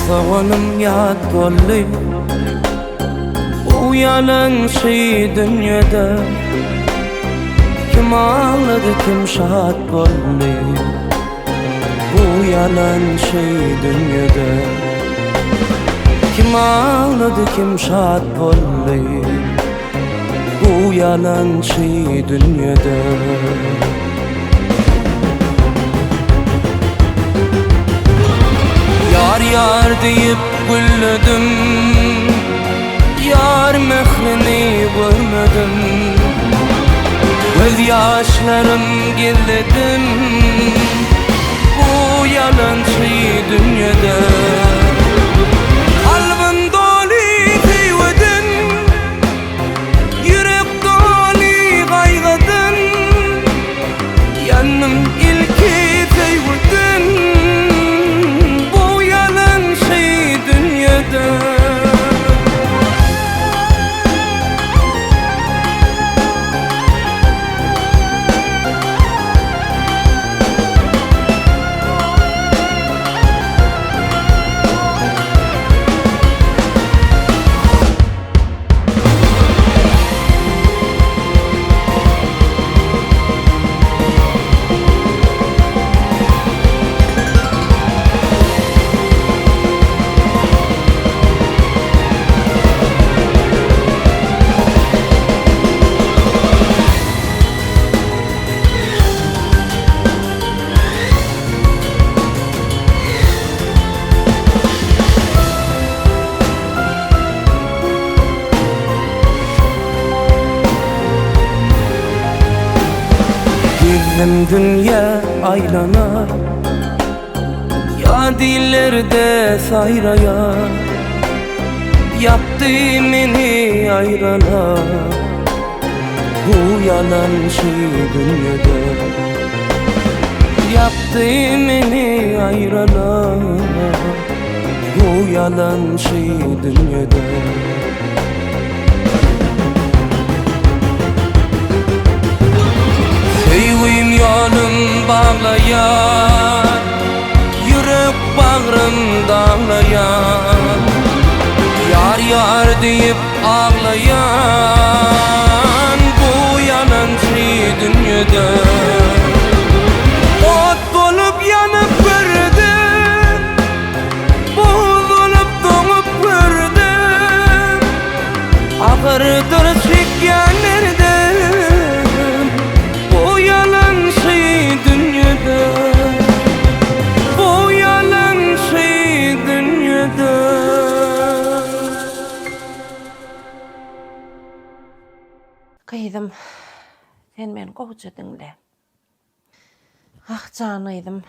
Zavalım yad golli Bu yalan şey dünyada Kim ağladı kim şad golli Bu yalan şey dünyada Kim ağladı kim şad golli Bu yalan şey dünyada Yar yar deyip güldüm Yar mehrini görmedim Göz yaşlarım gizledim Bu yalan şey dünyada Kalbim dolu teyvedin Yürek dolu kaygıdın Yanım ilki teyvedin Hem dünya aylana Ya dillerde sayraya Yaptı beni ayrana Bu yalan şey dünyada Yaptı beni ayrana Bu yalan şey dünyada Sevim yolum bağlayan Yürek bağrım dağlayan Yar yar deyip ağlayan Bu yalan şey dünyada Ot olup yanıp gördüm Buz olup donup gördüm Ahırdır çekkenlerden Bu yalan şey dünyada Bu yalan şey dünyada Kıydım, sen meni kohuça dinle. Ah canıydım,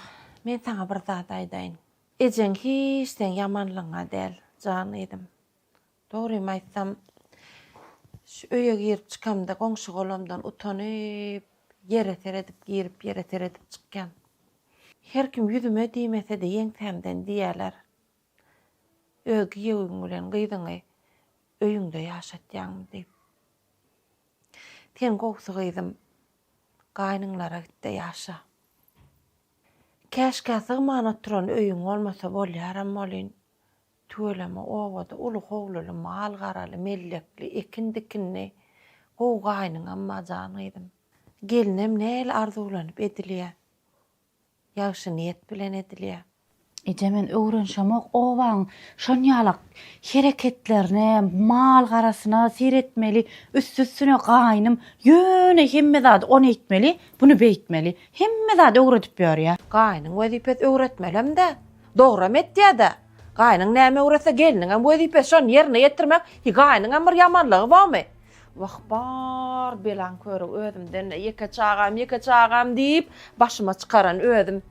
men sana bir zat aydayın. Ecen hiç sen yamanlığına del, canıydım. Doğruyum aytsam, şu öye girip çıkamda komşu kolumdan utanıp, yere teredip girip, yere teredip çıkken. Her kim yüzüme diymese de yengsenden diyeler. Ögü yeğin ulen gıydığını, öyünde yaşatyan deyip. Ten koksu gıydım, gaynınlara gitti yaşa. Keşke sığmana turan öyün olmasa bol yaram olin. Tüöleme ovada ulu hoğlulu, mal garalı, mellekli, ikindikinni, o gaynın amma canıydım. Gelinem neyli arzulanıp ediliye. Yağışı niyet bilen ediliye. Ejemen öwrenşemek owaň şonýalak hereketlerine, mal garasyna seyretmeli, üst-üstüne gaýnym ýöne hemme zat onu etmeli, bunu beýtmeli. Hemme zat öwredip ýörýär. Gaýnyň wezipet öwretmelem-de, dogram etdi-de. Gaýnyň näme öwretse geliniň wezipet şon ýerine ýetirmek, gaýnyň bir ýamanlygy barmy? Wah bar belan köre özümden ýeke çağam diýip başyma çykaran özüm.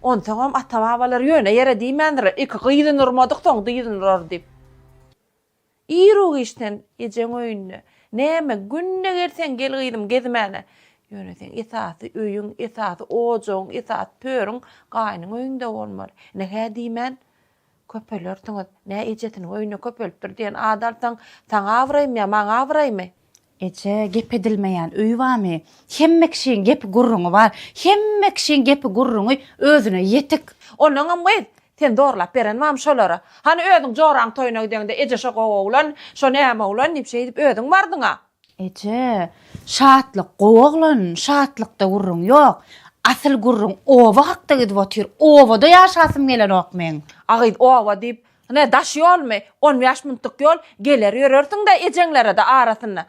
On tamam atamabalar ýöne ýere diýmendir. Iki gyýdyn urmadyk soň diýdyn urar diýip. Ýürüg işten ejeň öýünde. Näme günne gelsen gel gyýdym gezmäne. Ýöne sen esasy öýüň, esasy ojoň, esasy pörüň gaýnyň öýünde bolmaly. Nähä diýmen? Köpeler taňa nä ejetini öýüne köpelipdir diýen adaltaň taňa awraýmy, maňa awraýmy? Eje gep edilmeýän öýü barmy? Hemme kişiň gepi gurruňy bar. Hemme kişiň gepi gurruňy özüne ýetik. Onuň hem Sen doğrulap beren mam şolara. Hani ödün joraň toýuna gidende eje şo gowaglan, şo näme ulan diýip şeýdip ödün bardyňa. Ece, şatlyk gowaglan, şatlykda gurrun ýok. Asyl gurrun owa hakda gidip otyr. Owada ýaşasym gelen ok men. Agyt owa diýip, ne daş ýolmy? 10 ýaş mintlik ýol geler ýörersiň da ejeňlere de arasyna.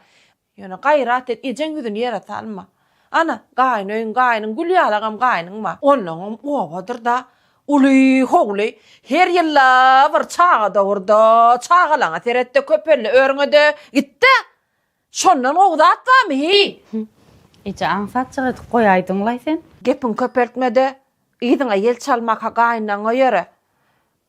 Ýöne gaýrat et, ejeň ýüzüni ýere salma. Ana, gaýnyň gülýalagam gaýnyňma. Onuň owadyr da. Uly hogly her ýylla bir çağa dowurda, çağalaňa teretde köpelli örüňede gitdi. Şondan ogda atdamy. Ece ansatçygy goýaýdyňlaý sen. Gepin köpeltmede ýydyňa ýel çalmak gaýnyňa ýöre.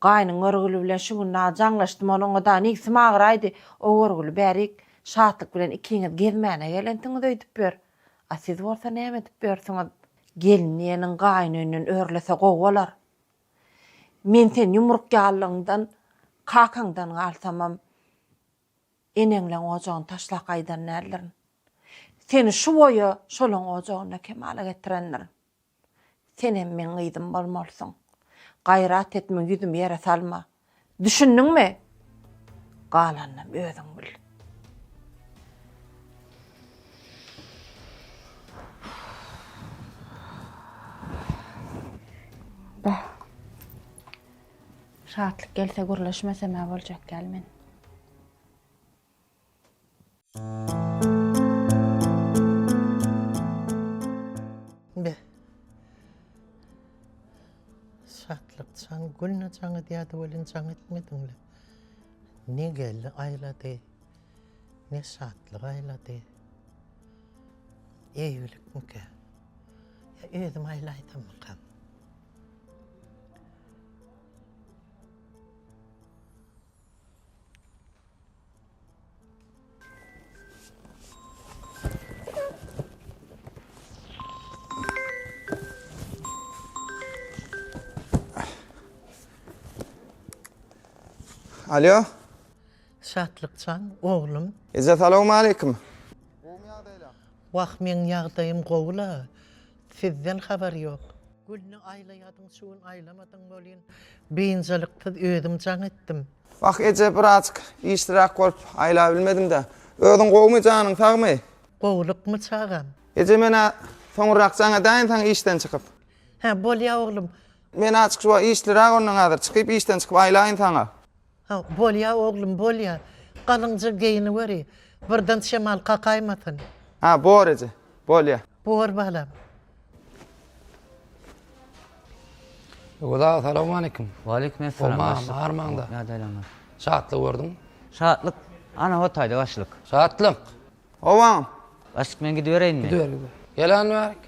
Gaýnyň örgüli bilen şu gün jaňlaşdym onuňa da nigsim agyraýdy. O örgüli bärik şatlyk bilen ikiňiz gezmäne gelentiňiz öýdüp ber. A siz bolsa näme edip bersiňiz? Geliniň gaýnynyň örlese gowalar. Men sen yumruk ýalyňdan, kakaňdan galsamam, eneňle ojagyny taşlap gaýdan nälerin. Seni şu boýa şolaň ojagyna kemale getirenler. Sen hem men gyýdym bolmalysyň. Gaýrat etme, ýüzüm ýere salma. Düşündiňmi? Galanyň özüň bil. Şatlyk gelse gurlaşmasam ha boljak gelmen. Be. Şatlyk çaň gülne çaňy diýdi bolan çaň etmediňle. Ne geldi aýlady. Ne şatlyk aýlady. Eýülik muka. Ya özüm aýlaýdym mykam. Alo. Şatlykçan, oğlum. Assalamu alaykum. Waq men ýagdaýym gowla. Sizden habar ýok. Gülni aýlaýadyň şuň aýlamadyň bolýan. Beýinçilikde özüm jaň etdim. Bak ece birazcık iştirak bolup ayla bilmedim de. Ödün gowmaýjanyň tagmy? Gowlukmy çagam? Ece mena soňrak jaňa daýyn taň işden çykyp. Ha, bolýa oğlum. Men açyk şu iştirak onuň adyr çykyp işden çykyp aylaýyn taňa. Ha, bolýa oğlum, bolýa. Galynja geyini beri. Birden şemal qaqaymasyn. Ha, bor ece. Bolýa. Bor balam. Oda, salamu aleyküm. Waleykümselam. Olma, harmanda. Ya daýlanma. Şatlyk gördüm. Şatlyk. Ana hotaýda başlyk. Şatlyk. Ovam. Başlyk men gidibereýinmi? Gidiyor. Gelen verik.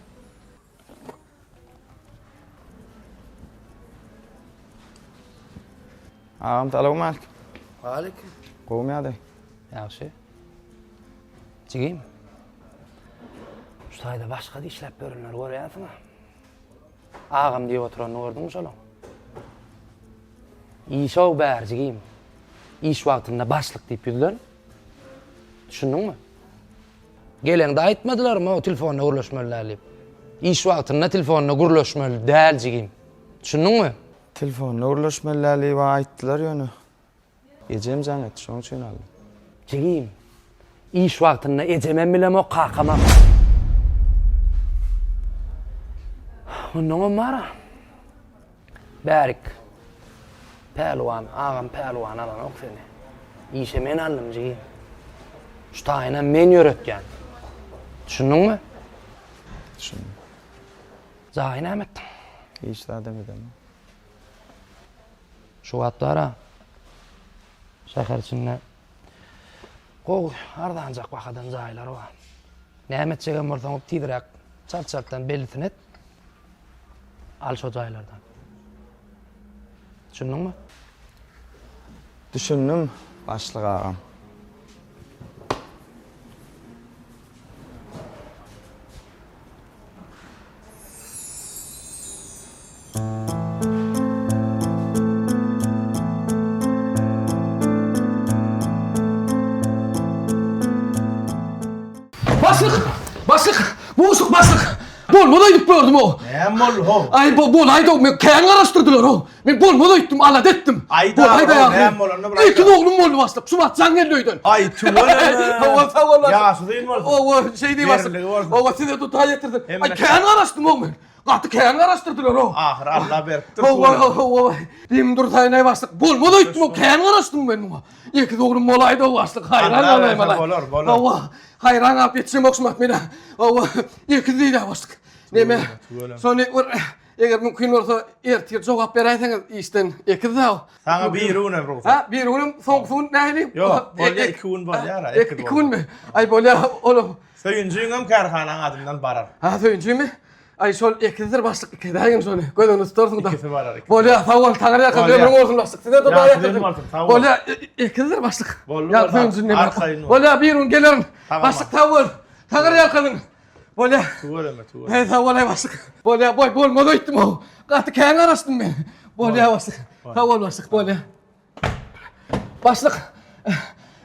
Ağam salamu alaykum. Aleyküm. Gowmaýady. Yaxşı. Çigim. Şu taýda başga da işläp görünler görýärsiňmi? Ağam diýip oturany gördüňmi şolaň? İşow bär çigim. İş wagtynda başlyk diýip ýüzler. Düşündiňmi? Geleňde aýtmadylarmy o telefonna gurlaşmalylar diýip. İş wagtynda telefonna gurlaşmaly däl çigim. Düşündiňmi? Telefon ulaşmalylar we aýtdylar ýöne. Ejem jaň etdi, şoň üçin aldım. Çigim. İş wagtynda ejemem bilen o qaqamak. Onuň mara. Bärik. Pelwan, ağam pelwan alan ok seni. İşe men aldım çigim. Şu taýyna men ýöretgen. Düşündiňmi? Düşündim. Zaýyn ämet. İşler demedim. Şu wagtlara şäher içinde gow ardanjak wakadan jaýlar bar. Näme etjegen bolsaň tiýdirek çat-çatdan bellisin et. Al şo jaýlardan. Düşündiňmi? Düşündüm, başlyk ağam. Başlık, boğuşuk başlık. Bol, bu da gidip gördüm o. Ne mol ho? Ay, bol, ayda o, kendi araştırdılar o. Men bolmadı etdim, ala dettim. Ayda, Hayda o ya. näme bolandy bırak. İki oğlum boldy başlyk. Sumat Jangel öýden. Ay tuvalet. Sağ ol. Ýaşy diýin bolsun. O şey diye başlyk. Berligi bolsun. O size tuta getirdim. Hem Ay de- kän garaşdym o men. Gaty kän garaşdyrdylar o. Ahir Allah beripdir. O diýim durtaýna başlyk. Bolmadı etdim o kän garaşdym men muňa. Iki oğlum bolaydy o başlyk. Hayran Allah olayım verse ala. bolar, bolar. Allah. Hayran ap yetişim okşumak mene. Allah. İki diýdi başlyk. Neme? Sonra eger mümkin bolsa ertir jogap beräýsiňiz işden iki da. Sana bir ürün ruhsat. Ha, bir oğlum son nähili? Yok, bolya iki ürün bolya. İki gün mü? Ay bolya oğlum. Söyüncüğüm karhanan adımdan barar. Ha, söyünçü mü? Ay şol ikidir başlık ikidayın şonu. Gözünüz torsun da. İkisi barar. Bolya sağ ol, taňar ýakan Bolya. ömrüň bolsun başlyk. Size de Ya, daýat size etdim. bolsun, sağ ol. Bolya ikidir başlyk. Bollu Ya bolsa, söyünçü ne arkayın bar? ol. Bolya bir gün gelerim. Tamam, Başlyk sağ ol. Taňar ýakan. Bolya. Tuvaleme, tuvaleme. Hey sağ ol ay başlyk. Bolya boy bolmadı etdim o. Gaty kän garaşdym men. Bolya başlyk. Sağ ol başlyk bolya. Başlyk.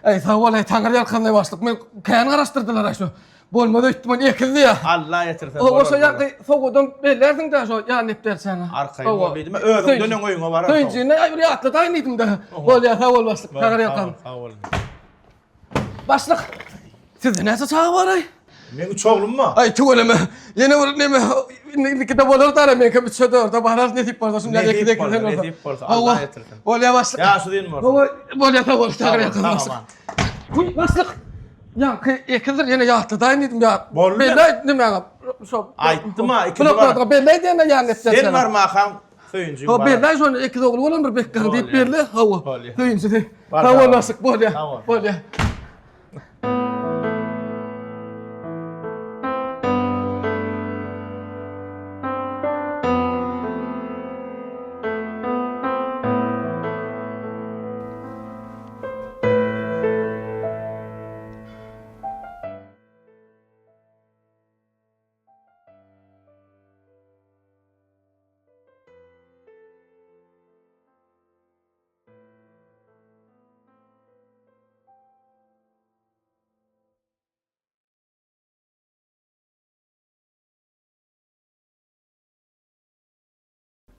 Ey sağ ol ay taňar ýakanday başlyk. Men kän garaşdyrdylar aşo. Bolmadı etdim men ikildi ya. Allah yetirsen. O şo ýaky sogudan bellerdiň da şo ýa nep dersen. Arkayın boluydu. Ben öğüm dönen oyuna barar. Tüýjüne ay bir ýatly taýnydım da. Bolya sağ ol başlyk. Taňar ýakan. Sağ olun. Başlyk. Siz näse çağa bar ay? Men üç oğlum mu? Ay tügeleme. Ýene bir neme nikide bolar da men köp çöder da barar ne tip barda şunda Ne ýekide tip barda, ne tip barda, Allah Allah yetirsin. Bolya başlyk. Ýaşy diýin bolsun. Bolya sağ ol. Taňar ýakan Tamam. başlyk. Uy başlyk. Ya ikidir ýene ýatly taýnydım ya. Boldy. Belli nime şo. Aýtdym ha, ikisi Bloklarda var. belli diýene ýa nep dersen. Sen var makam söyüncüğüm Ha var. belli şonu iki oğlu bolan bir bekkan diýip Bolya. berli. Hawa. Bolya. Tüýünçi de. Var, Hawa tamam. başlyk bolya. Tamam. Bolya.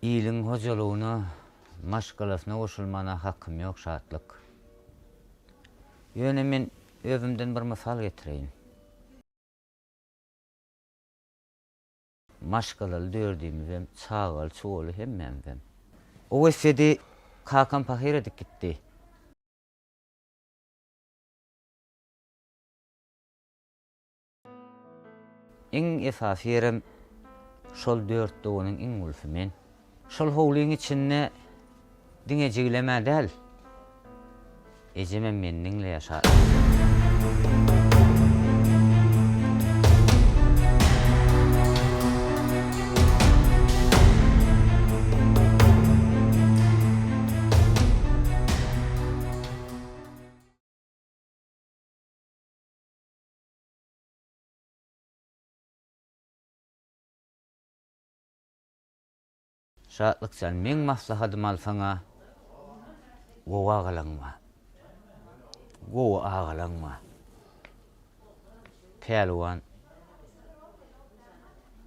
İyiliň hojalygyna, maşgalasyna goşulmana hakkym ýok şatlyk. Ýöne men özümden bir mysal getireýin. Maşgalaly dördüýümizem hem çağal, çugaly hemmem. O wesedi kakam pahir edip gitdi. Iň esasy ýerim şol dört doganyň iň ulsy men. Şol howlyň içinde diňejiglemä däl. Ejemem menninle ýaşar. Şatlyk sen meň maslahatym alsaňa gowa agalaňma. Gowa agalaňma. Pelwan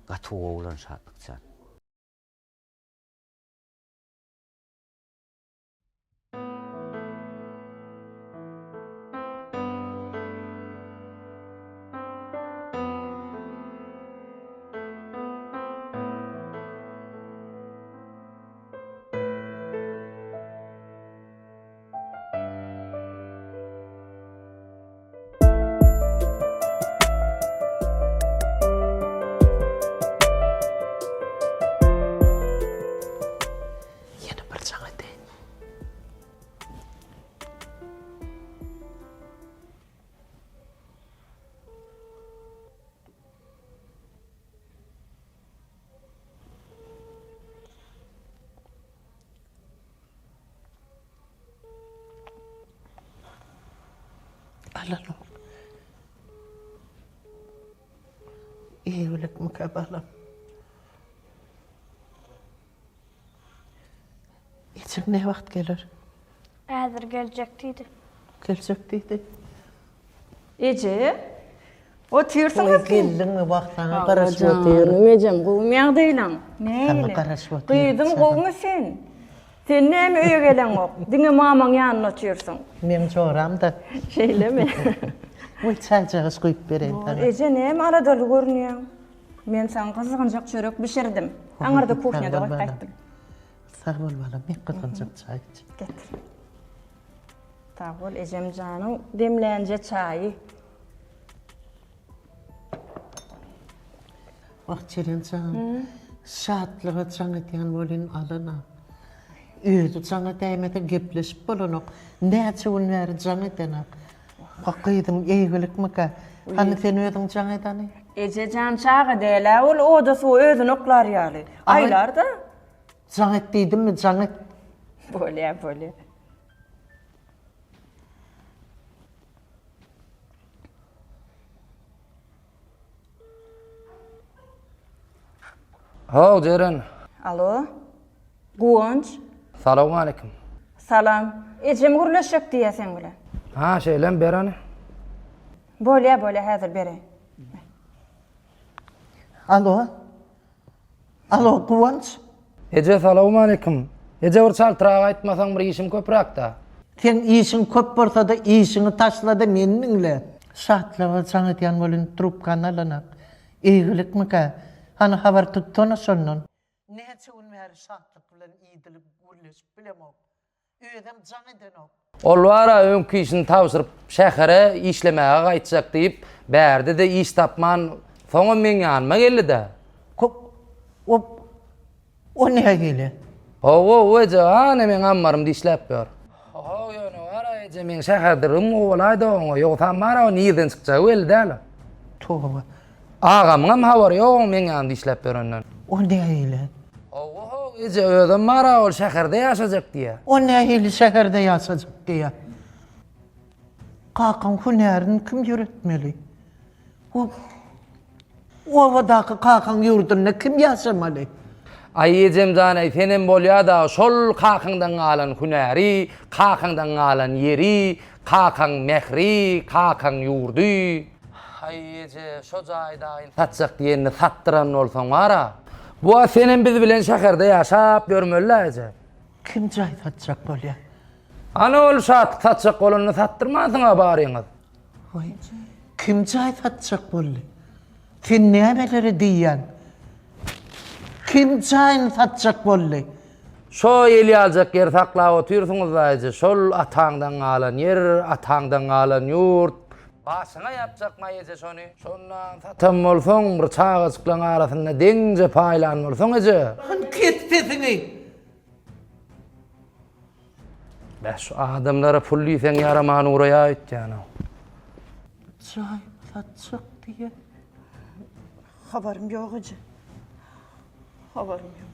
gaty gowlan şatlyk sen. Yine bir çağa deyin. Alalım. İyi öylek mukabalam. İçin ne vakt gelir? Äzir gelecekdi. Gelecek deydi. Ece. O tüýürsiň Oy geldin mi vaktana karışıp otur. Canım ecem, gowum ýagdaýlan. Sana karışıp otur. Gıydym gowumy sen. Sen näme öýe gelen ok? Diňe mamaň ýanyna oturýarsyň. Men joram da. Şeýlemi? Bu çayjağız goýup beren taňa. Eje näme aradaly görünýär? Men sana kızgınjak çörek pişirdim. Aňarda kuchnyada gaýtdym. Sağ ol balam, men kızgınjak çay iç. Getir. Sağ ol ejem janyň demlänje çaýy. Bak Çerencan, şatlığa çaňa diýen bolyn alana. Öýde çaňa täýmede gepleşip bolanok. Näçe gün bäri çaňa denak. Hakyydym eýgilikmika. Hani sen öýdüň çaňa dany? Eje jan çağa dela ol oda su özüni oklar ýaly. Aýlarda. Çaňa diýdimmi çaňa? Bolýa. Ho, Ceren. Alo. Guwanç. Salamu aleyküm. Salam. Ejem gürleşek diýesen bilen. Ha, şeýlem berani. Bolýa häzir bere. Alo. Alo, Guwanç. Ece salamu aleyküm. Ece bir çaltyragy aýtmasaň bir işim köpräkda. Sen işin köp bolsa da işini taşla da meniňle. Şatlyğa çaňa diýen bolyn trubkany alanak. Eýgilikmika? Hani habar tuttuğuna sonun. Näçe gün bäri şatlyk bilen iýdilip gürleşip bilemok. Öýdem jaň edenok. Ol wara öňkü işini tawsyryp şähere işlemäge gaýtjak diýip bärde de iş tapman soňa men ýanyma geldi-de. O näme gele? O ece ane men ammarym diýişläp ber. O ýöne wara ece men şäherdirim oglaýda oňa ýogsa mara o nirden çykjak belli däl. Towa. Agamyň habary ýok men ýany diýişläp berenden. O näme? O ece öýdem mara ol şäherde ýaşajak diýe. O näme şäherde ýaşajak diýe? Kakan hünerini kim yürütmeli? O wadaky kakan ýurduny kim ýaşamaly? Ay ecem jany senem bolýar da şol kakyňdan galan hünäri, kakyňdan galan yeri, kakyň mehri, kakyň ýurdy. Ay ece şo jaýda satjak diýeni satdyran bolsaň wara. Bu senem biz bilen şäherde ýaşap görmeli ece. Kim jaý satjak bolýar? Ana ol satjak bolany sattyrmasyňa baryňyz. Kim jaý satjak bolýar? Sen nämeleri diýen? Kim jaýny satjak bolýar? Şo eli aljak yer saklap oturýarsyňyz da ece. Şol ataňdan galan yer, ataňdan galan ýurt. Başyna ýapjak maýyje şonu. Şondan satam bolsaň bir çağıçyklaň arasynda deňje paýlan bolsaň ece. Ketpesini. Şu adamlara pullýsen ýaraman uraya aýtýan. Jaý satjak diýe. Habarym ýok eje. Habarym ýok.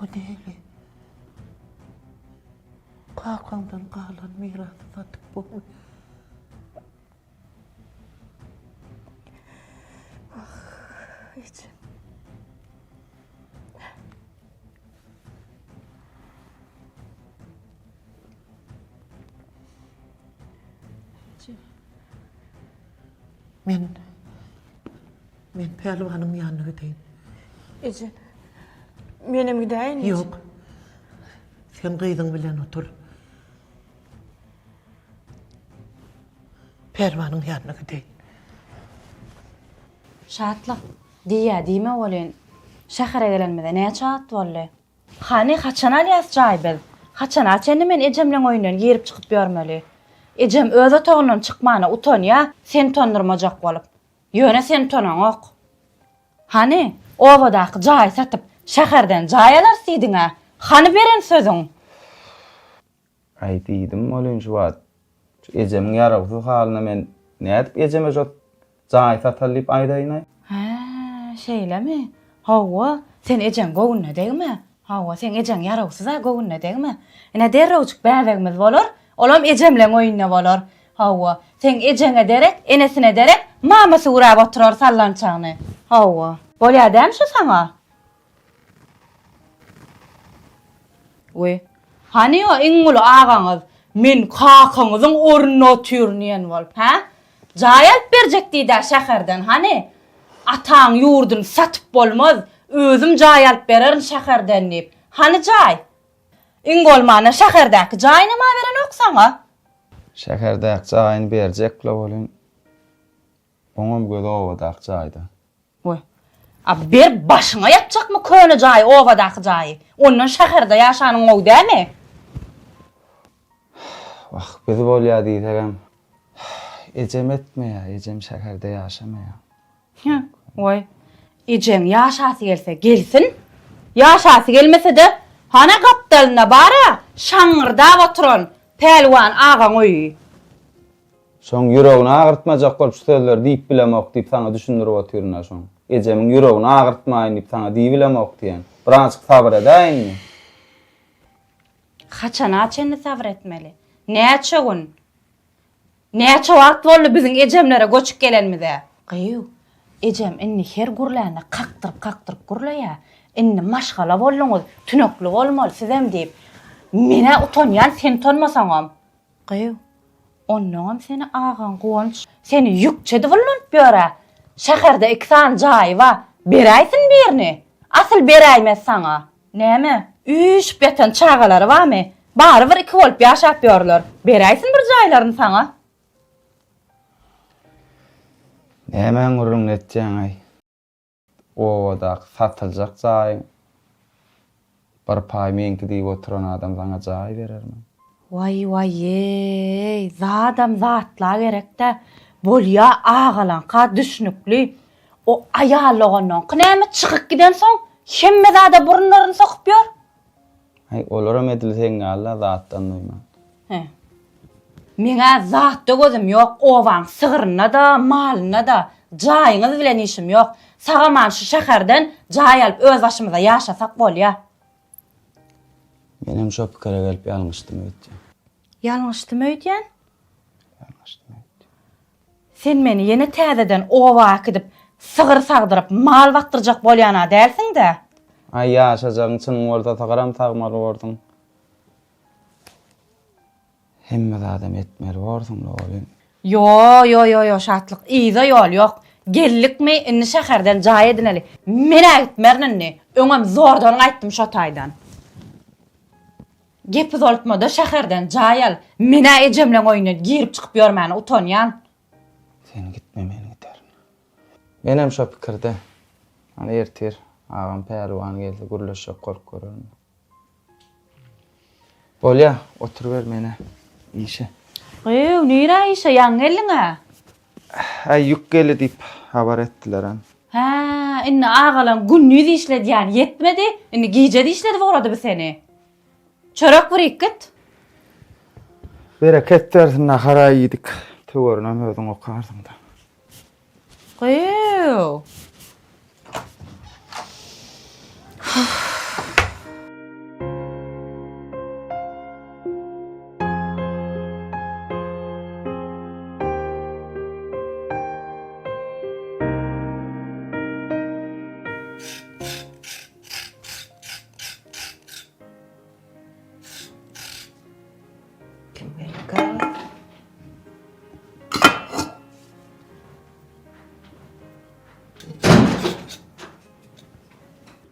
O näme? Kakandan galan mirasy satyp bolýar. Eje. Men pehliwanyň ýanyna gideyim. Eje. Menem gidäýin. Ýok. Sen gyýdyň bilen otur. Pehliwanyň ýanyna gideyim. Şatlyk diýme bolyn. Şähere gelenmede näçe çat boldy? Hani haçan alyas jaýbyl. Haçan açende men ejemleň oýundan girip çykyp bermeli. Ejem öz otağından çykmana utanýa, sen tondurmajak bolup. Ýöne sen tonaň ok. Hani obadaky jaý satyp şäherden jaý alarsydyňa. Hani beren sözüň? Aýdydım bolyn şu wagt. Ejemiň ýaragsy halyna men nädip ejeme jok jaý satylyp aýdaýyn? Ha, şeýlemi? Hawa, sen ejem gowunna degmi? Hawa, sen ejem ýaragsyza gowunna degmi? Ene derrewçik bäwegimiz bolar, olam ejemleň oýunna bolar. Hawa, sen ejeňe derek, enesine derek, mamasy urap oturar sallançagyny. Hawa, bolýardym şu saňa? Oy, hani o iňmulu agaňyz Men kakaňyzyň ornuny oturýan bolup, ha? Jaý alyp berjekdi-de şäherden, hani? Ataň ýurduny satyp bolmaz, özüm jaý alyp bererin şäherden diýip. Hani jaý? Iň bolmana şäherdäki jaýyna ma beren oksaňa? Şäherdäki jaýyny berjek bolyn. Oňam göz owadaky jaýda. Oy. Ab ber başyňa ýapjakmy köne jaý, owadaky jaý? Ondan şäherde ýaşanyň ow dämi? Bak bizi bolýar diýsegem. Ejem etmeýär, ejem şäherde ýaşamaýar. Oy. Ejem ýaşasy gelse gelsin. Ýaşasy gelmese de hana gapdalyna bara şaňyrda oturan pelwan agaň oýy. Şoň ýüregini agyrtmajak bolup şu sözleri diýip bilemok diýip saňa düşündirip oturýar şoň. Ejemiň ýüregini agyrtmaýyn diýip saňa diýip bilemok diýen. Birazçyk sabr edäýinmi? Haçana çenni sabr etmeli. Näçe gün? Näçe wagt boldy biziň ejemlere göçüp gelenmide? Gyýw. Ejem inni her gurlana kaktyryp gurlaýa. Inni maşgala bolluňyz, tünekli bolmaly sizem diýip. Mene utanýan sen utanmasaňam. Gyýw. Ondan seni ağan goňç, seni ýükçedi bolanyp ýöre. Şäherde iksan jaý wa, beräýsin birini. Asyl beräýmez saňa. Näme? Üç beten çağalary barmy? Bary bir iki bolup ýaşap ýörler. Beräýsin bir jaýlaryny saňa. Nämen gurrun etjeň ay. Owadak satyljak jaý. Bir paý menki diýip oturan adam saňa jaý berermi? Vay ey, zadam zatla gerek de bolya ağalanka düşnükli o ayalığından kınayma çıkıp giden son hemme zada burunlarını sokup yor. Ay olaram edilseň alla zatdan duýman. Meňe zatda gözüm yok, owan sığırına da malyna da jaýyňyz bilen işim yok. Sagaman şu şäherden jaý alyp öz başymyza ýaşasak bolýa. Benim şu pikire gelip ýalňyşdym öýtje. Ýalňyşdymy öýtýän? Ýalňyşdymy öýtdi. Sen meni ýene täzeden owa gidip sığır sagdyryp mal baktyrjak bolýana dälsiň de. Ay ýaşajagyň çyn bolsa tagaram tagmaly bordum. Hemme adam etmeli bordum bolýan. Yo, şatlyk. Iýza ýol ýok. Gellikmi inni şäherden jaý edineli. Mene gitmernini. Öňem zordan aýtdym şo taýdan. Gepi zoltmada şäherden jaýal. Mene ejemle oýna girip çykyp ýörmäni utanýan. Sen gitme, men giderim. Benim şu pikirde. Hani ertir, ağam pelwan gelse gürleşek kork görürüm. Bolya, oturuver mene. İşe. Nira işe ýan gelliňe? Ay ýük geldi diýip habar etdiler han. Ha, inni ağalan günnüz işledi ýani yetmedi. Inni gijedi işledi bolady bu seni. Çörek bir ikit. Bereket versin nahara ýedik. Töwerine özüň okardyň da. Gyýw.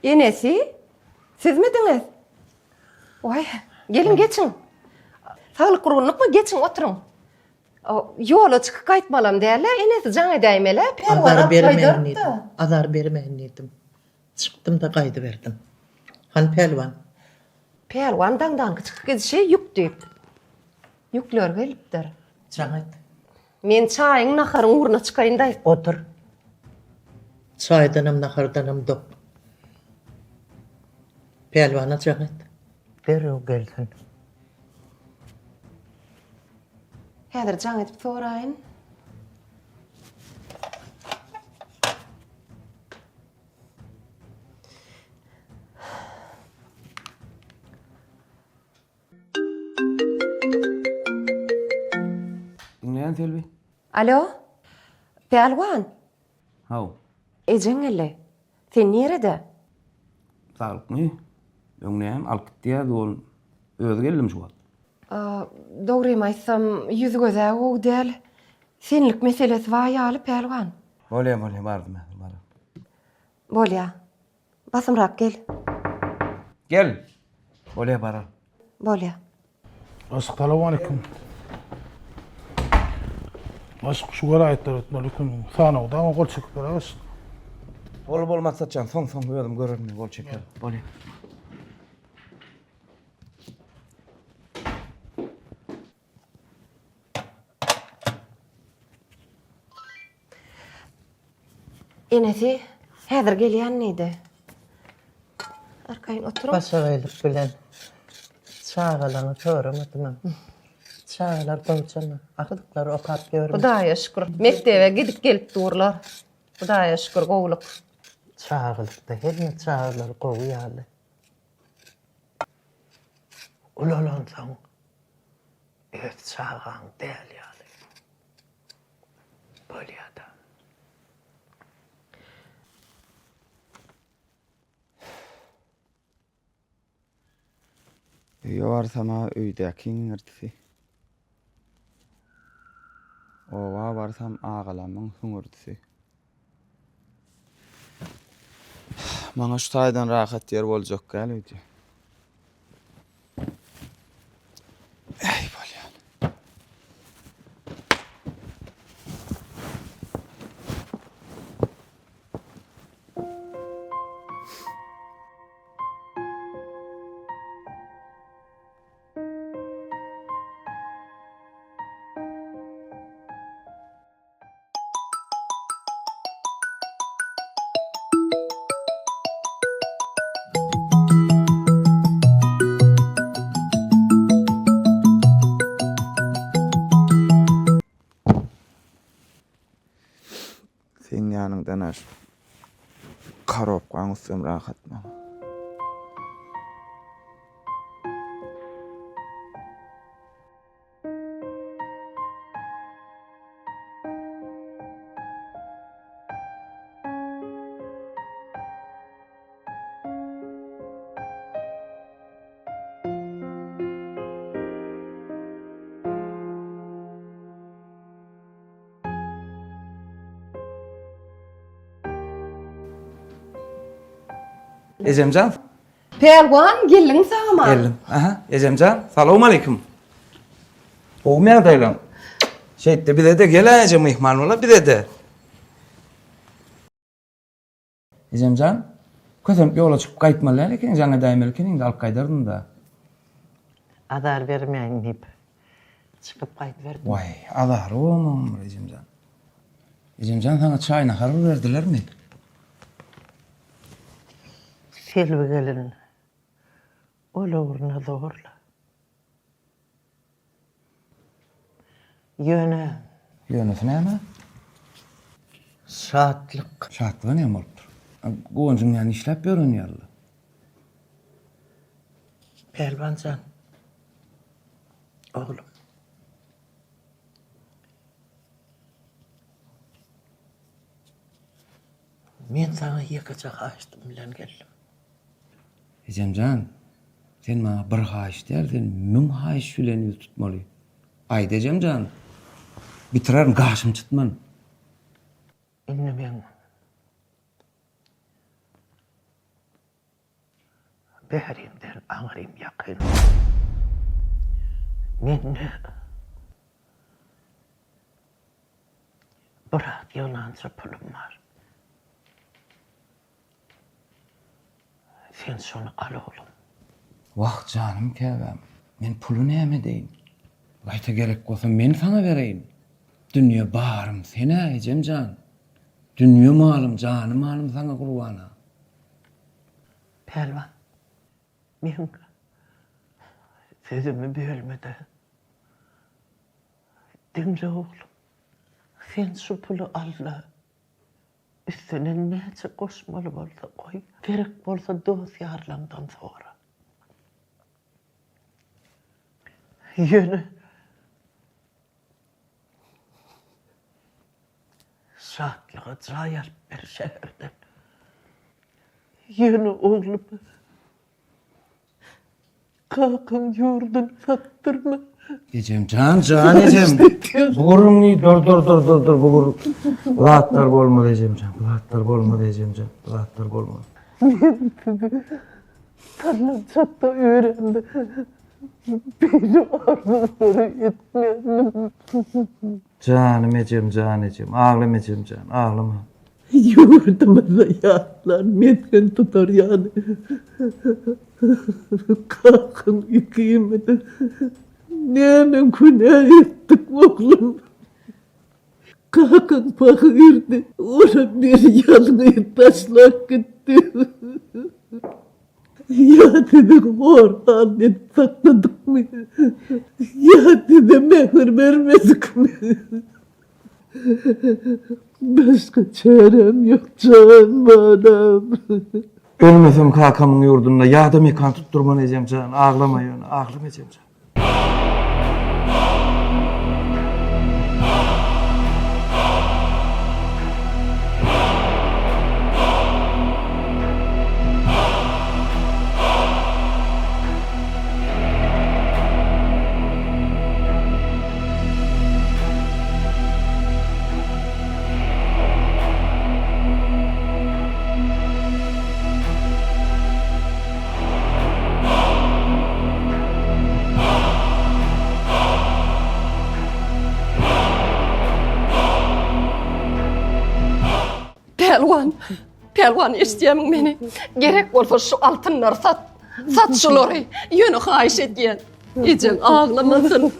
Enesi, siz midiňiz? Oy, gelin geçin. Sağlık gurgunlukma geçin oturun. Yola çıkıp kaytmalam derler, enesi jaňa däýmele, perwana bermeýän edim. Azar bermeýän edim. Çykdym da gaýdy berdim. Han pelwan. Pelwan daňdan çıkıp gidişe ýük diýip. Ýükler gelipdir. Jaňat. Men çaýyň naharyň uruna çykaýyn-da. Otur. Çaýdanam nahardanam dop. Pelwana jaňat. Berýär gelsin. Häzir jaň edip soraýyn. Dinleyen Selvi. Alo, pelwan. Haw. Ejeň elle. Sen nerede? Sağlık mı? Öňnäm alyp gitdiýär, ol öz geldim şu wagt. Doğruyum aysam yüzü göze o değil. Senlik meselesi var yalı pelvan. Bolýar, bardım. Bolya. Basımrak gel. Gel. Bolýar barar. Bolya. Assalamu alaikum. Aşk şu gara etmeliküm. Sana o da ama gol çekip beraber. Bolmaz satcan. Son gördüm görürüm gol çeker. Bolýar. Enesi, häzir gelýän neydi? Arkayın oturup. Başagaylyk bilen çağalaňy töremedim. Çağalar bolçana. Akdyklary okap görmüş. Hudaýa şükür. Mektebe gidip gelip durlar. Hudaýa şükür gowluk. Çağalykda hemme çağalar gowy Ulalansaň öz çağaň däl ýaly. Bolýar da. Yowarsama öýdäkiň ýerdi. Owa barsam agalamyň süňürdi. Maňa şu taýdan rahat ýer boljak gelýdi. Ey bolýan. Sen ýanyndan aş. Karop gaňysam rahatma. Ejemcan. Pelwan gelin sama. Geldim. Aha, Ejemcan. Salamu alaikum. O merdaylan. Şeyde bir de geleceğim mihman ola bir de. Ejemcan. Kösem yola çıkıp kaytmalar lekin jana daýmelken indi alyp gaýdardym da. Adar bermeýin hep. Çıkıp gaýdyp Vay, adar oğlum Ejemcan. Ejemcan sana çay nahar verdilermi? Selvi gelin. Ola urna doğurla. Yöne. Yönüsü näme? Şatlyk. Şatlygy näme bolupdyr? Goňjum ýany işläp berýärler. Pelvancan. Oğlum. Men sana ýekajak açtım bilen geldim. Ejemcan, sen maňa bir haýyş derdin, müň haýyş bilen ýüz tutmaly. Aýdy Ejemcan. Bitirer gaşym çıtman. Inni men behrimden aňrym ýakyn. Men bırak yalanca pulum var. Sen şunu al oğlum. Vah canım kevem. Men pulu näme deýin? Gaýta gerek bolsa men sana bereýin. Dünýe barym sene Ejemcan. Dünýe malym, janym malym sana gurbana. Pelvan. Men sözümü bölmede. Dinle oğlum. Sen şu pulu al. Üstüne näçe goşmaly bolsa koy. Gerek bolsa dost ýarlamdan sonra. Yönü şatlığa cayar bir şehirden. Yönü oğlumu Kakam yurdun sattırma. Ecem can ecem. Buguruňy dur bugur. Bulatlar bolmaly ecem can. Bulatlar bolmaly ecem can. Bulatlar bolmaly. Tarla çatta öğrendi. Beni arzuları etmedim. Canım ecem. Ağlama ecem can. Ağlama. Yurdumuzda yatlar metken tutar yani. Kakın ikiyemedi. Nene günah ettik oğlum. Kakın fakirdi. Ona bir yanına taşlak gitti. Ya dedik oradan ne sakladık mı? Ya dedim mehir vermedik mi? Başka çarem yok canım. Ölmesem kakamın yurdunda yağda mekan tutturman ecem can. Ağlama yani. Ağlama ecem can. Pelwan isteyemem meni. Gerek bolsa şu altınları sat. Sat şuları. Yönü hayiş etgen. Ecem ağlamasın.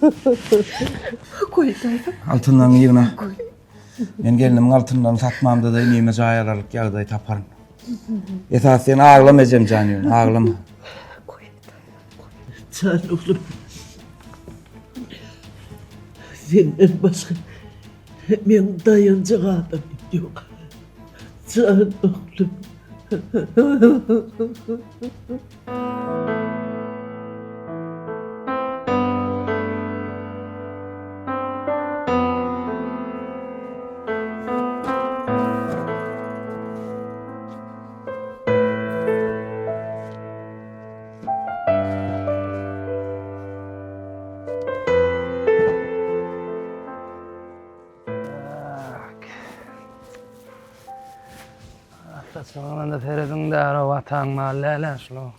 Altınlarını yığına. Men gelinimin altınlarını satmamda da inime jaýalaryk ýagdaý taparyn. Esas sen ağlama ecem can ýön, ağlama. Can oğlum. Senden başka men dayanacak adam yok. Can oğlum. Sonra da Feridun da ara vatan mahalleler şunu.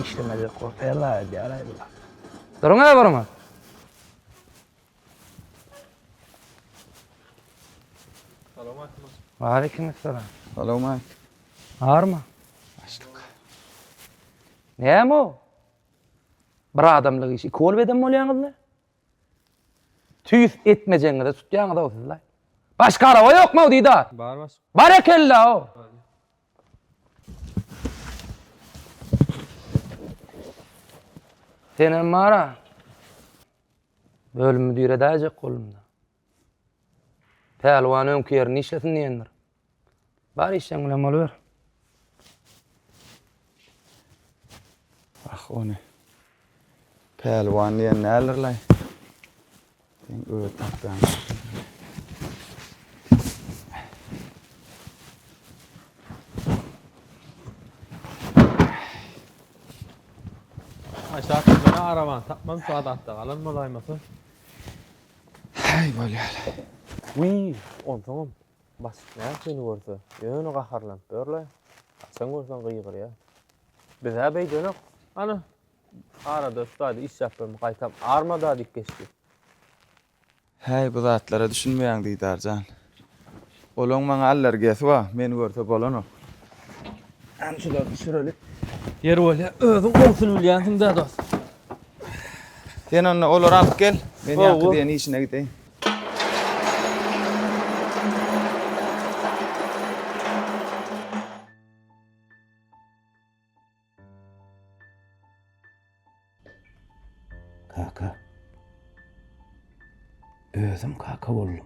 İşlemedi korkuyorlar diye araydılar. Durun ya varma. Aleykümselam. Salam. Ağır mı? Ne o? Bir adamlık işi. Kol bedem mi oluyorsunuz? Tüyüf etmeyeceğiniz de tutacağınız da o sizler. Başka araba yok mu o Didar? Var. Barakella o. Senin mara. Bölüm müdüre dayacak kolumda. Pelvan önkü yerini işlesin diyenler. Bari işten gülen mal ver. Ah o ne? Pelwan diyen nelerlay? Ben öyle takdan. Aşağı beni araban. Tapmam saat attı. Alınma dayması. Hay böyle. Uy, tamam. Bas, ne seni görse? Yönü qaharlan. Böyle. Sen görsen qıyıqır ya. Biz bey dönük. Ana. Arada ustadı iş yapıyorum. Qaytam. Armada dik geçti. Hay bu zatlara düşünmeyen Didar can. Olon bana aller gesi va. Meni görse bolano. Ançular düşüreli. Yer böyle özün olsun bilýänsiň da dost. Sen onu olur alıp gel. Ben yakı diyen işine gideyim. Kaka. Özüm kaka boldum.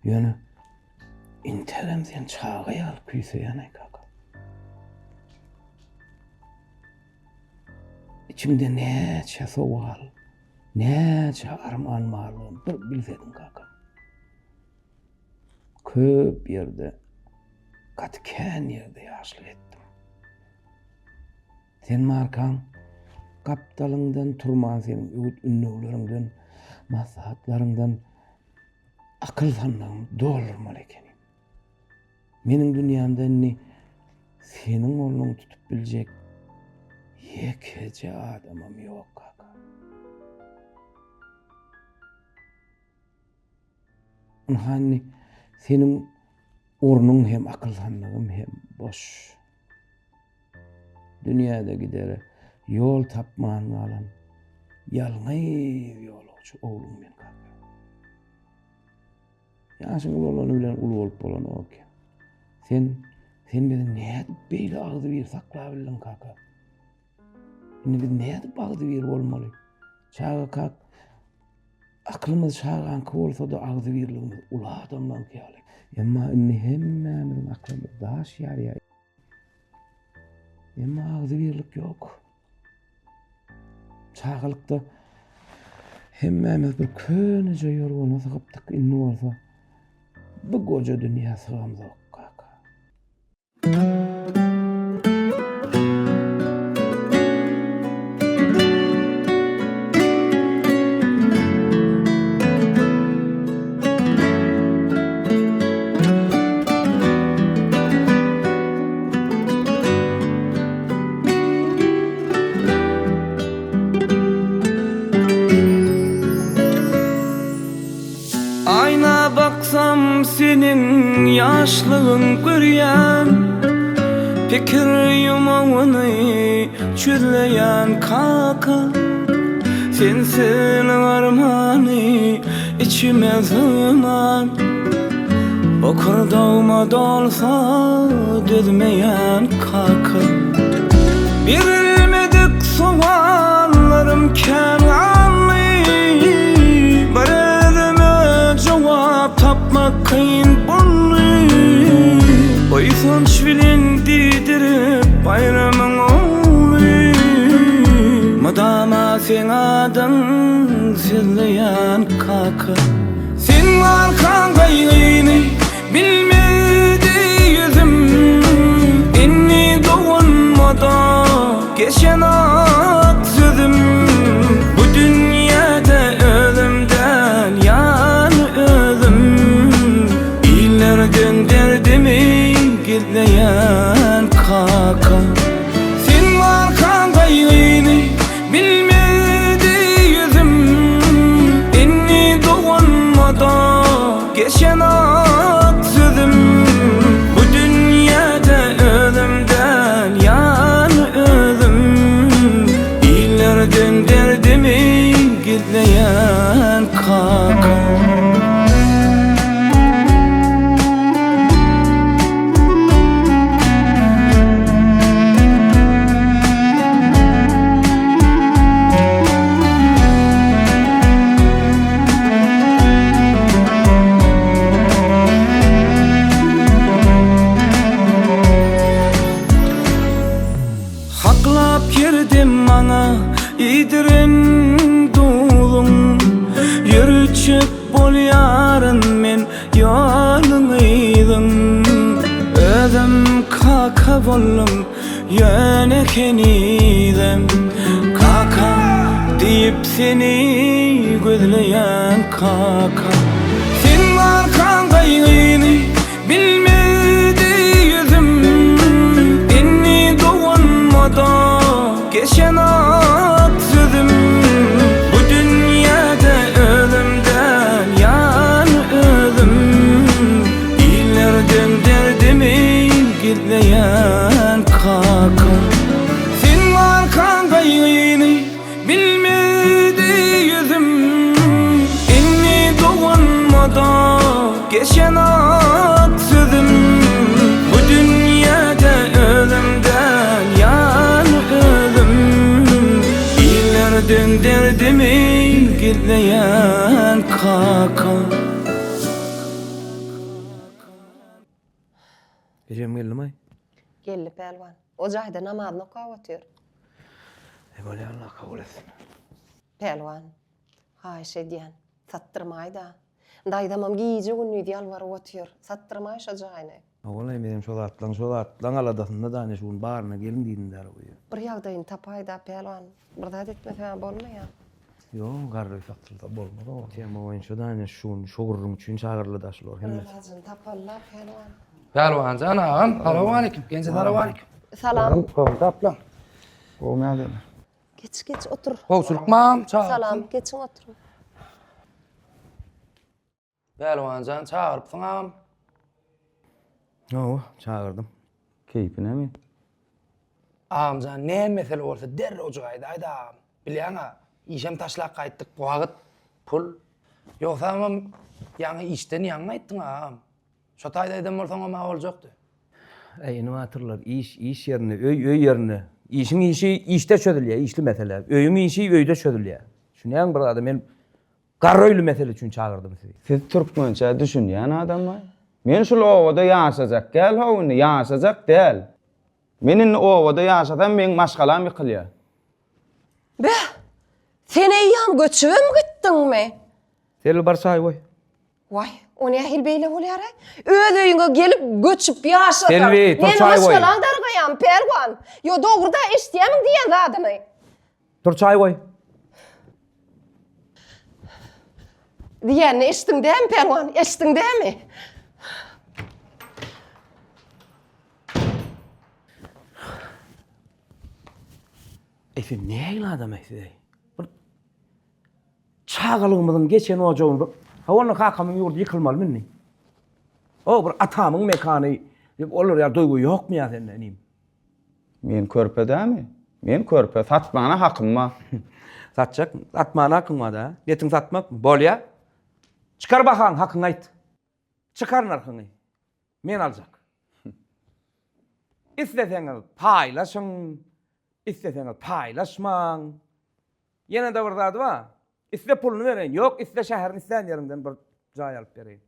Yönü interem sen çağa alıp küyse yanay kaka. İçimde neçe soğal, Näçe arman barlygyn bir bilsedin kakam. Köp ýerde, gatykän ýerde ýaşlyk etdim. Sen markaň kaptalyňdan turman senin öwüt ünnügleriňden, maslahatlaryňdan akyllanmagyň dolurmaly ekenim. Meniň dünýämde ni seniň oğluň tutup biljek ýekece adamam ýok kaka. Hanni senin ornuň hem akyllanmagym hem boş. Dünýäde gidere yol tapman alan yalňyz ýolçy oğlum men kaka. Ýaşyň bolany bilen ulu bolup bolan oke. Sen bilen näde beýle agdy bir saklap bildin kaka. Indi biz näde bagdy bir bolmaly? Çaga kak aklymyz şagan bolsa da agdy birligimiz ula adamdan kelek. Emma inni hemmemiň aklymyz daş ýar. Emma agdy birlik ýok. Çağlykda hemmemiz bir köneje ýorgona sygypdyk inni bolsa bu goja dünýä sygamyz kaka. Ayna baksam senin yaşlığın görýän, pikir yumagyny çözleýän kaka. Sensin armany içime sığman, okurdağıma dolsa dözmeýän kaka. Birilmedik sowallarym kän anly, cevap tapmak kıyın bolly. Oysun şvilin didirip bayramın oly. Madama sen adın sizleyen kaka. Sen arkan gaýgyny bilmedi yüzüm. Inni doğunmada geçen ak sözüm. Bu dünyada ölümden gönderdimi gizleyen kaka. Sen arkan gaýgyny bilmedi yüzüm. Inni doğunmada geçen ak sözüm. Bu dünyada ölümden ýany özüm. İller gönderdimi gizleyen kaka. İdirin dulun yürüçüp bolýaryn men ýoluňyzyn. Özüm kaka bollum ýöne kenidem. Kaka diýip seni gözleýän kaka. Sen arkan gaýgyny bilmedi yüzüm. Inni doğunmada geçen ak sözüm. Bu dünyada ölümden ýany özüm. İller gönderdimi gizleýän kaka. Sen arkan gaýgyny bilmedi yüzüm. Inni doğunmada geçen ak sözüm. Bu dünyada ölümden ýany özüm. Dönderdimi gizleýän kaka. Gecem geldimi? Geldi pelwan. O jaýda namazyny okap otýar. Bolýar Allah kabul etsin. Pelwan, Haýş edýän. Sattırmaýda. Daýdamam giýje günni ýalbaryp otýar. Sattırmaý şo jaýny. Oğlum benim şol atlan aladasında da ne şun barına gelin diýdiler bu. Bir ýagdaýyny tapaýda pelwan. Bir zat etmese bolmaýar. Yo, garry sattırda bolmady o. Tema oyun şu da ne şun şogurum üçün çağırlı daşlar hemme. Lazım tapallar pelwan. Pelwan canam, assalamu alaykum. Gençler assalamu alaykum. Salam. Taplan. O näde? Geç otur. Kovsulukmam, çağır. Salam, geçin oturun. Pelwan can çağırıpsın ağam. Yo, çağırdım. Keypine mi? Ağamcan ne mesele olsa derre ocaýdy aýdam. Bilýäňa, işem taşlak gaýtdyk bu wagt pul. Ýoksa amam ýaňy işden ýaňy aýtdyň ağam. Şo taýdaýdan bolsaň ma boljakdy. Ey niwatyrlar, iş ýerine, öý ýerine. İşin işi işte çözülýär, işli mesele. Öýüň işi öýde çözülýär. Şunyaň bir adam men garroýly mesele üçin çağırdım sizi. Siz türkmençe düşünýän adammy? Men şol owada ýaşajak, gel howny ýaşajak del. Menin owada ýaşasam men maşgalam ýykylýar. Be, sen eýýam göçübe mi gitdiňmi? Sel bar çay goý. Vay, onu ahil beýle bolýar. Öz öýüňe gelip göçüp ýaşasan. Selvi, tur çay goý. Men maşgalandargaýam, pelwan. Yo dogruda eşdiýämiň diýen zadyny. Tur çay goý. Diýeni eşdiň dämi pelwan? Eşdiň dämi? Efendim näle adam eýsidi? Bir çağalygymyň geçen ojagyny bir hawany hakamyň ýurdy ýykylmaly minni. O bir atamyň mekany dep olur ýa doýgu ýokmy ýa senden nim? Men körpedämi? Men körpe satmana hakym bar. Satjak, satmana hakyň bar da. Ýetiň satmak bolýa. Çykar bahan hakyň aýt. Çykar narhyny. Men aljak. İsteseňiz paýlaşyň. İsteseňiz paýlaşmaň. Ýene de bir zat bar. İste pulunu bereň, ýok iste şäherin isleýän ýerinden bir jaý alyp bereň.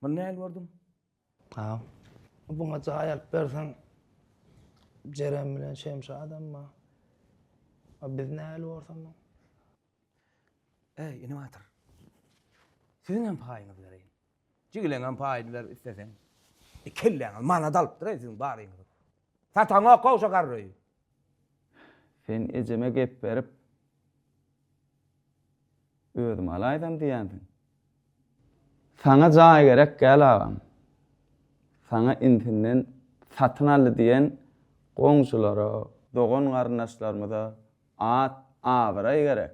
Men näle gördüm? Ha. Buňa jaý alyp berseň Jerem bilen şemşe adamma. Biz näle bolsaň? Ey, iniwatyr. Siziň paýyňyz bereň. Jigileňem paýyny ber isteseň. Kelleňiz mana dalyp durysiň baryňyz. Sataňa goşa garry. Sen ejeme gep berip özüm alaýdam diýändin. Sana jaý gerek gel agam. Sana internet satyn aldy diýen goňşulara, dogan garnaşlarymyza at awray gerek.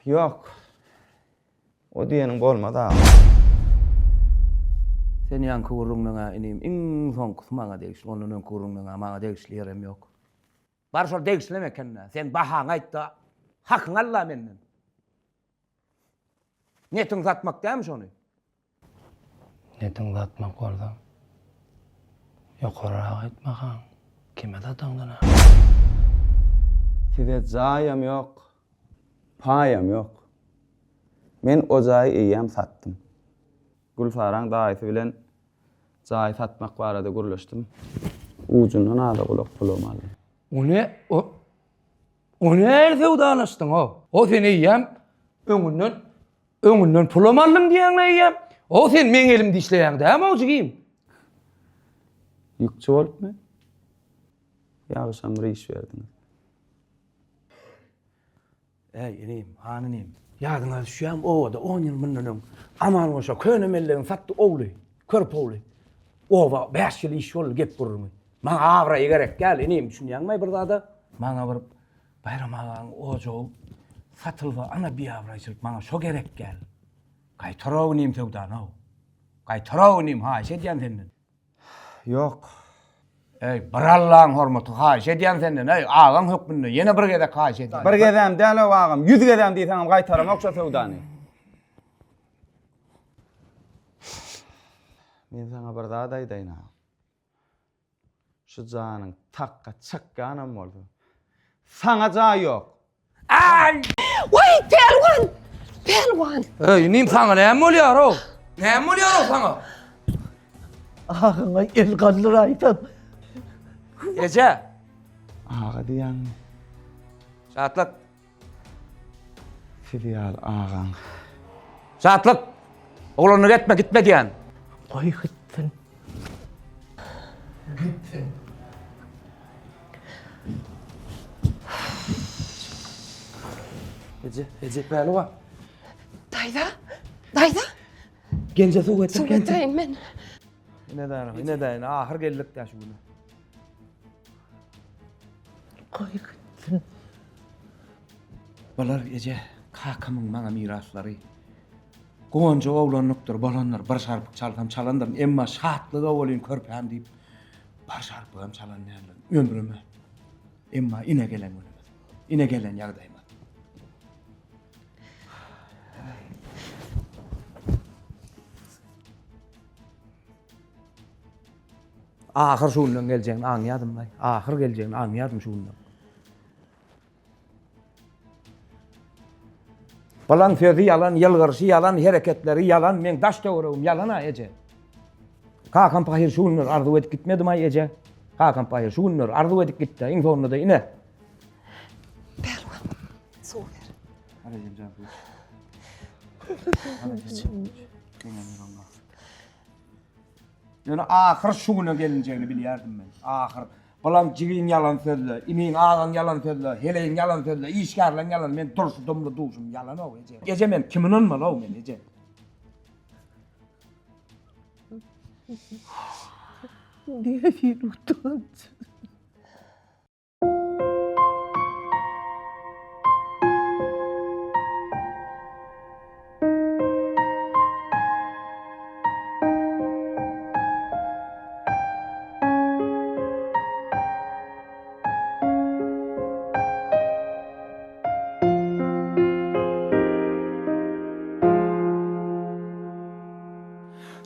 Ýok. O diýenim bolmady agam. Sen ýan kurruňa inim iň soňky maňa degişli, onuň kurruňa maňa degişli ýerem ýok. Bar şol degişleme kenne. Sen bahaň aýtda hakyň alla menden. Netin zatmak dämi şonu? Netin zatmak bolsa. Ýokara aýtmagan. Kime zataňdan? Size jaýam ýok. Paýam ýok. Men o jaý eýýäm satdym. Gülfaraň daýysy bilen jaý satmak barada gürleşdim. Ucundan ala gulak pulum aldım. O ne sevdanaşdyň o? O seni eýýäm öňünden pulum aldym diýäň eýýäm. O sen meň elimde işleýäň däme o jigim? Ýükçi bolupmy? Ýagşam bir iş berdiňiz. Ey enim, hanynym. Ýadyňa düşýärm owada 10 ýyl mundan aman oşa könemellerini satdy owly, körp owly. Owa 5 ýyl iş bolup gep dururmy? Maňa awra gerek gel enim düşünýärmi bir zada? Maňa bir bayram agan ojaw satyldy ana bir awraçylyk maňa şo gerek gel. Gaýtaraw nim sevdanaw. Gaýtaraw nim haýş edýän senden. Ýok. Ey, bir Allah'ın hormaty haýş edýän senden. Ey, agaň hökmünde ýene bir gede haýş edýän. Bir gedem däl agam, 100 gedem diýsem gaýtaram okşa sevdany. Men sana bir zat aýdaýyn. Şu janyň takka çakkanam boldy. Sana jaý ýok. Ay! Vay, pelwan! Pelwan! Ey, nim sana näme bolýar o? Näme bolýar o sana? Ağına el kalır aytan. Ece. Ağa diýän. Şatlak. Filial ağaň. Zatlyk. Oglanyny gitme diýen. Koy gitsin. Ece bäli wa. Dayda. Genje suw getir. Suw getireyin men. Ne daýyn, ahir geldik da şu güne. Koy gitsin. Balar ece kakamyň maňa miraslary. Gonja oglanykdyr, balanlar bir şarpyk çalgam çalandyr, emma şatlyga bolýan körpäm diýip bir şarpygam çalanýarlar. Ömrüme. Emma ine gelen ömrüm. Ine gelen ýagdaýym. Ahir şundan geljegini aňýadym da. Ahir geljegini aňýadym şundan. Balan sözü yalan, yılgırışı yalan, hareketleri yalan, men daş döwregim yalan ha Ece. Kakam pahir şunlar arzu edip gitmedim ha Ece. Kakam pahir şunlar arzu edip gitti. En sonunda da ine. Perwan. Suw ber. Arayacağım canım. Yani ahir şu güne gelineceğini bilýärdim men. Ahir. Balam jigin yalan sözlü, imin ağan yalan sözlü, heleyin yalan sözlü, işgarlan yalan, men durşudumlu duşum yalan o Ece. Ece men kimin olmalı o men Ece. Niye bir utanç?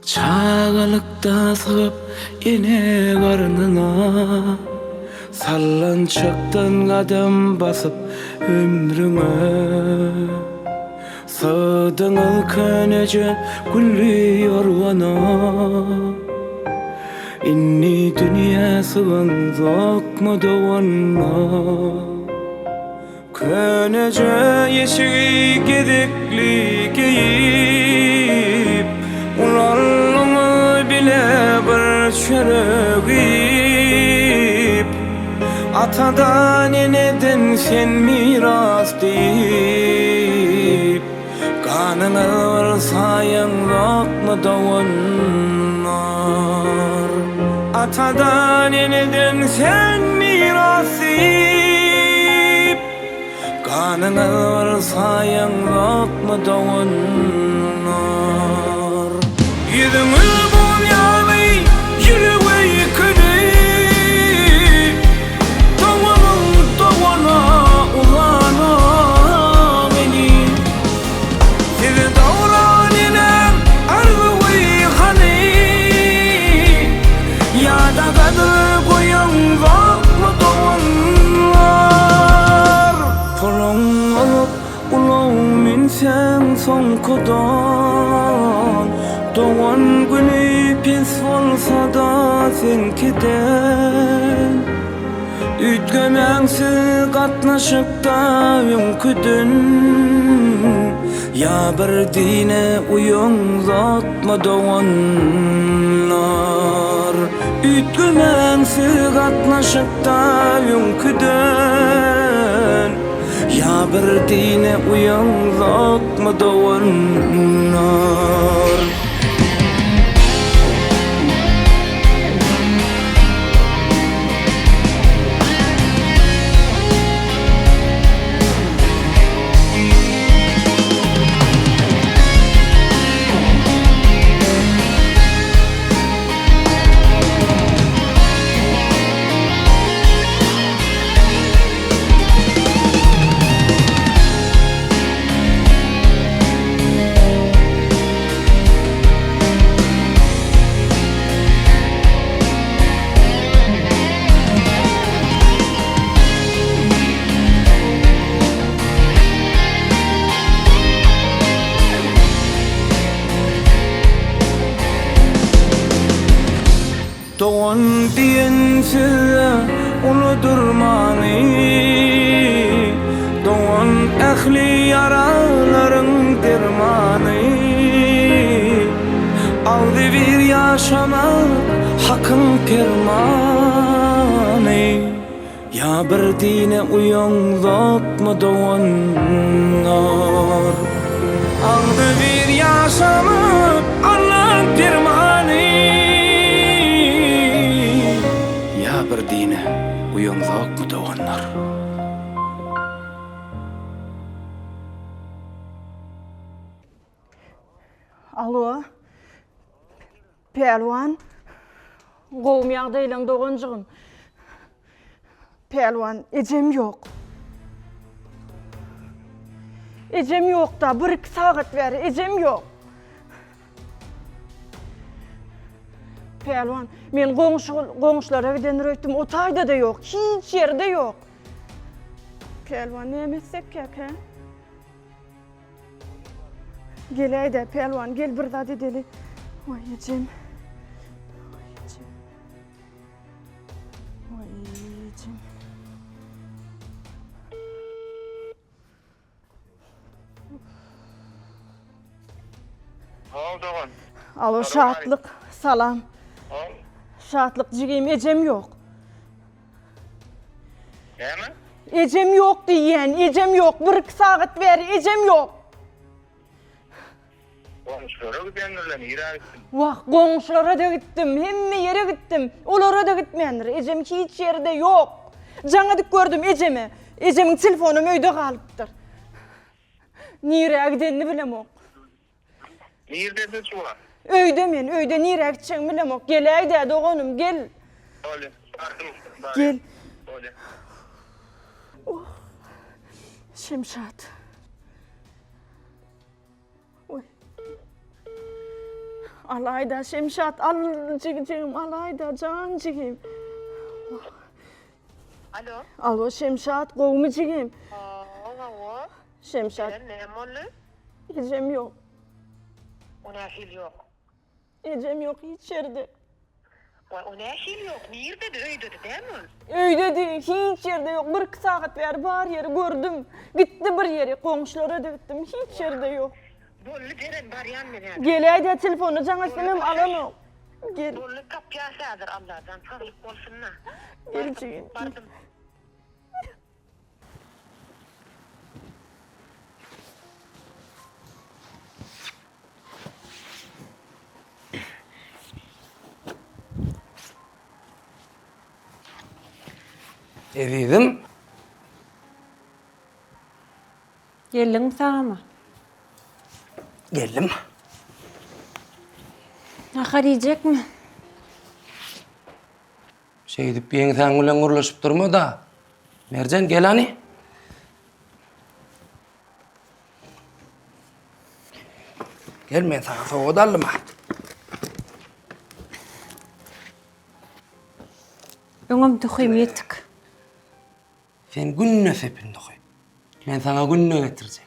Çağalıkta sığıp ine karnına, sallançaktan kadam basıp ömrüme. Sığdın ılkönece gülüyor bana, inni dünya sığın zokma doğanna. Könece yeşil gedikli giyip, ulanlığımı bile bir çörügip, atadan eneden sen miras deyip, kanını sayan lokma doğanlar. Atadan eneden sen miras deyip, kanını sayan lokma doğanlar. Yüzümül bunyalı yürüveyi ködü, doğana ulana beni. Sizi davran inem arzuvi hani, ya da kadır koyan vakma doğanlar. Falan olup ulan min sen son kodan, doğan günü pis olsa da sen keden. Ütkömeňsi gatnaşyp da öňküdün, ya bir dine uýun zatma doğanlar. Ütkömeňsi gatnaşyp da öňküdün, ya bir dine uýun zatma doğanlar. Doğan diyen size uludur mani, doğan ehli yaraların dermani. yaşamak hakkın pirmani. Ya bir dine uyanlık mı doğanlar? Ağdı bir yaşamak Allah'ın pirmani. Ya bir dine uyanlık mı doğanlar? Alo. Pelwan. Gowmyag deylen dogancygym. Pelwan, ejem yok. Ejem yok da 1-2 saat beri ejem yok. Pelwan, men goňşulara giden röýtüm, o taýda da yok, hiç yerde yok. Pelwan, näme etsek he? Geleydi Pelwan, gel bir zat edeli. Oy ejem. Oy ejem. Alo, şatlık, salam. Şatlık, jigim, ejem yok. Näme? Ejem yok diýen, ejem yok. 1-2 saat beri ejem yok. Goňşulara gidenlerle ýüräksin. Wah, goňşulara da gittim, hemme yere gittim. Olara da gitmeýändir. Ejem hiç yerde yok. Jaňadyk gördüm ejemi. Ejemiň telefonu öýde galypdyr. Nirä gidenini bilemok. Nirde şu var? Öýde men, öýde nirä gitçeňi bilemok. Geleýdi doganım, gel. Öyle. Gel. Öyle. Şemşat. Oy. Alayda Şemşat, al jigim, alayda can jigim. Alo. Alo Şemşat, gowmy jigim. Alo. Şemşat. Näme boldy? Ejem yok. O nähil yok. Ejem yok hiç yerde. O nähil yok. Nirde de öýde de dämi? Öýde de hiç yerde yok. 1-2 saat beri bar yeri gördüm. Gitti bir yere, goňşulara da gittim. Hiç yerde yok. Bolly deren baryan menen. Geleýdi telefonu jaňasynym alamam. Gel. Bolly kapýasadyr Allahdan saglyk bolsunna. Gel jigim. Bardım. Evidim. Gelin sama. Geldim. Aha diyecek mi? Şey edip bir yeni sen ulan uğurlaşıp durma da. Mercan gel hani. Gel ben sana soğuğu dallım ha. Öňüm tuhymy ýetik. Sen günne sepin dokuy. Ben sana günne getirecek.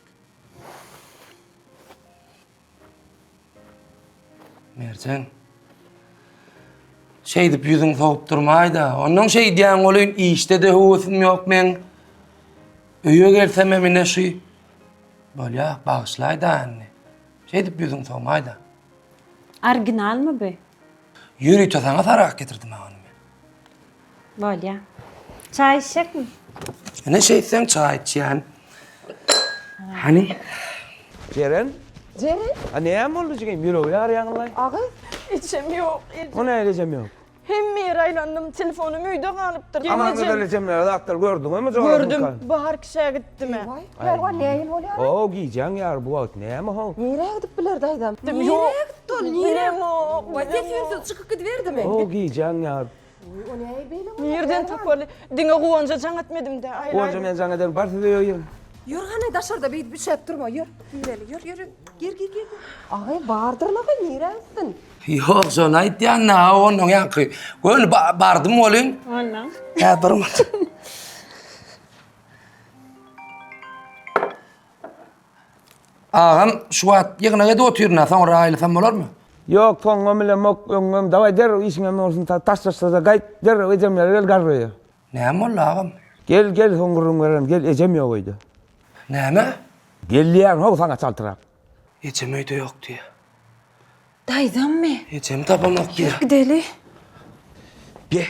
Mercan. Şey edip yüzün soğup durmayda. Onun şey diýen olayın işte de huvusum yok men. Öýe gelsem emine şu. Bolya bağışlayda anne. Şey edip yüzün soğumayda. Arginal mı be? Yürü sana tarak getirdim ha onu. Bolya. Çay içecek mi? Ne şey sen çay içen? Hani? Ceren? Ceren? Ha näme boldy jigim? Ýüregi ýaryýanlay. Agy, ejem yok. O näle ejem ýok? Hem ýere aýlandym, telefonum öýde galypdyr. Aman güzel ejemler daktar gördüňmi? Gördüm, bahar kişiye gittim. Pelwan näme bolýar? O giýjäň ýar bu wagt näme hol? Nirä gidip biler daýdam? Yok. Nirä? Wagtyn çykyp gidiberdimi? O giýjäň ýar. O näme beýle? Nereden tapyly? Diňe gowanca jaň etmedim de. Oňa men jaňa den barsa diýýär. Ýür gana daşarda beýip bir şep durma, ýür. Ýür, ýür. Gir. Agay bardyr agay niräsin? Yok son aýtýan na onun ýaky. Gönül bardım bolyn. Ana. Ha barma. Ağam şu wagt ýygyna gede oturna soňra aýlysam bolarmy? Yok, toňam bilen mok öňüm daway der işiňe bolsun taşlaşsa da gaýt der ejemler gel garry. Näme bol ağam? Gel soňguruň berem, gel ejem ýok öýde. Näme? Gelýär, ho saňa çaltyrak. Ejem öýde ýok diýe. Daydan mı? Ecem tapamak yer. Gideli. Ge.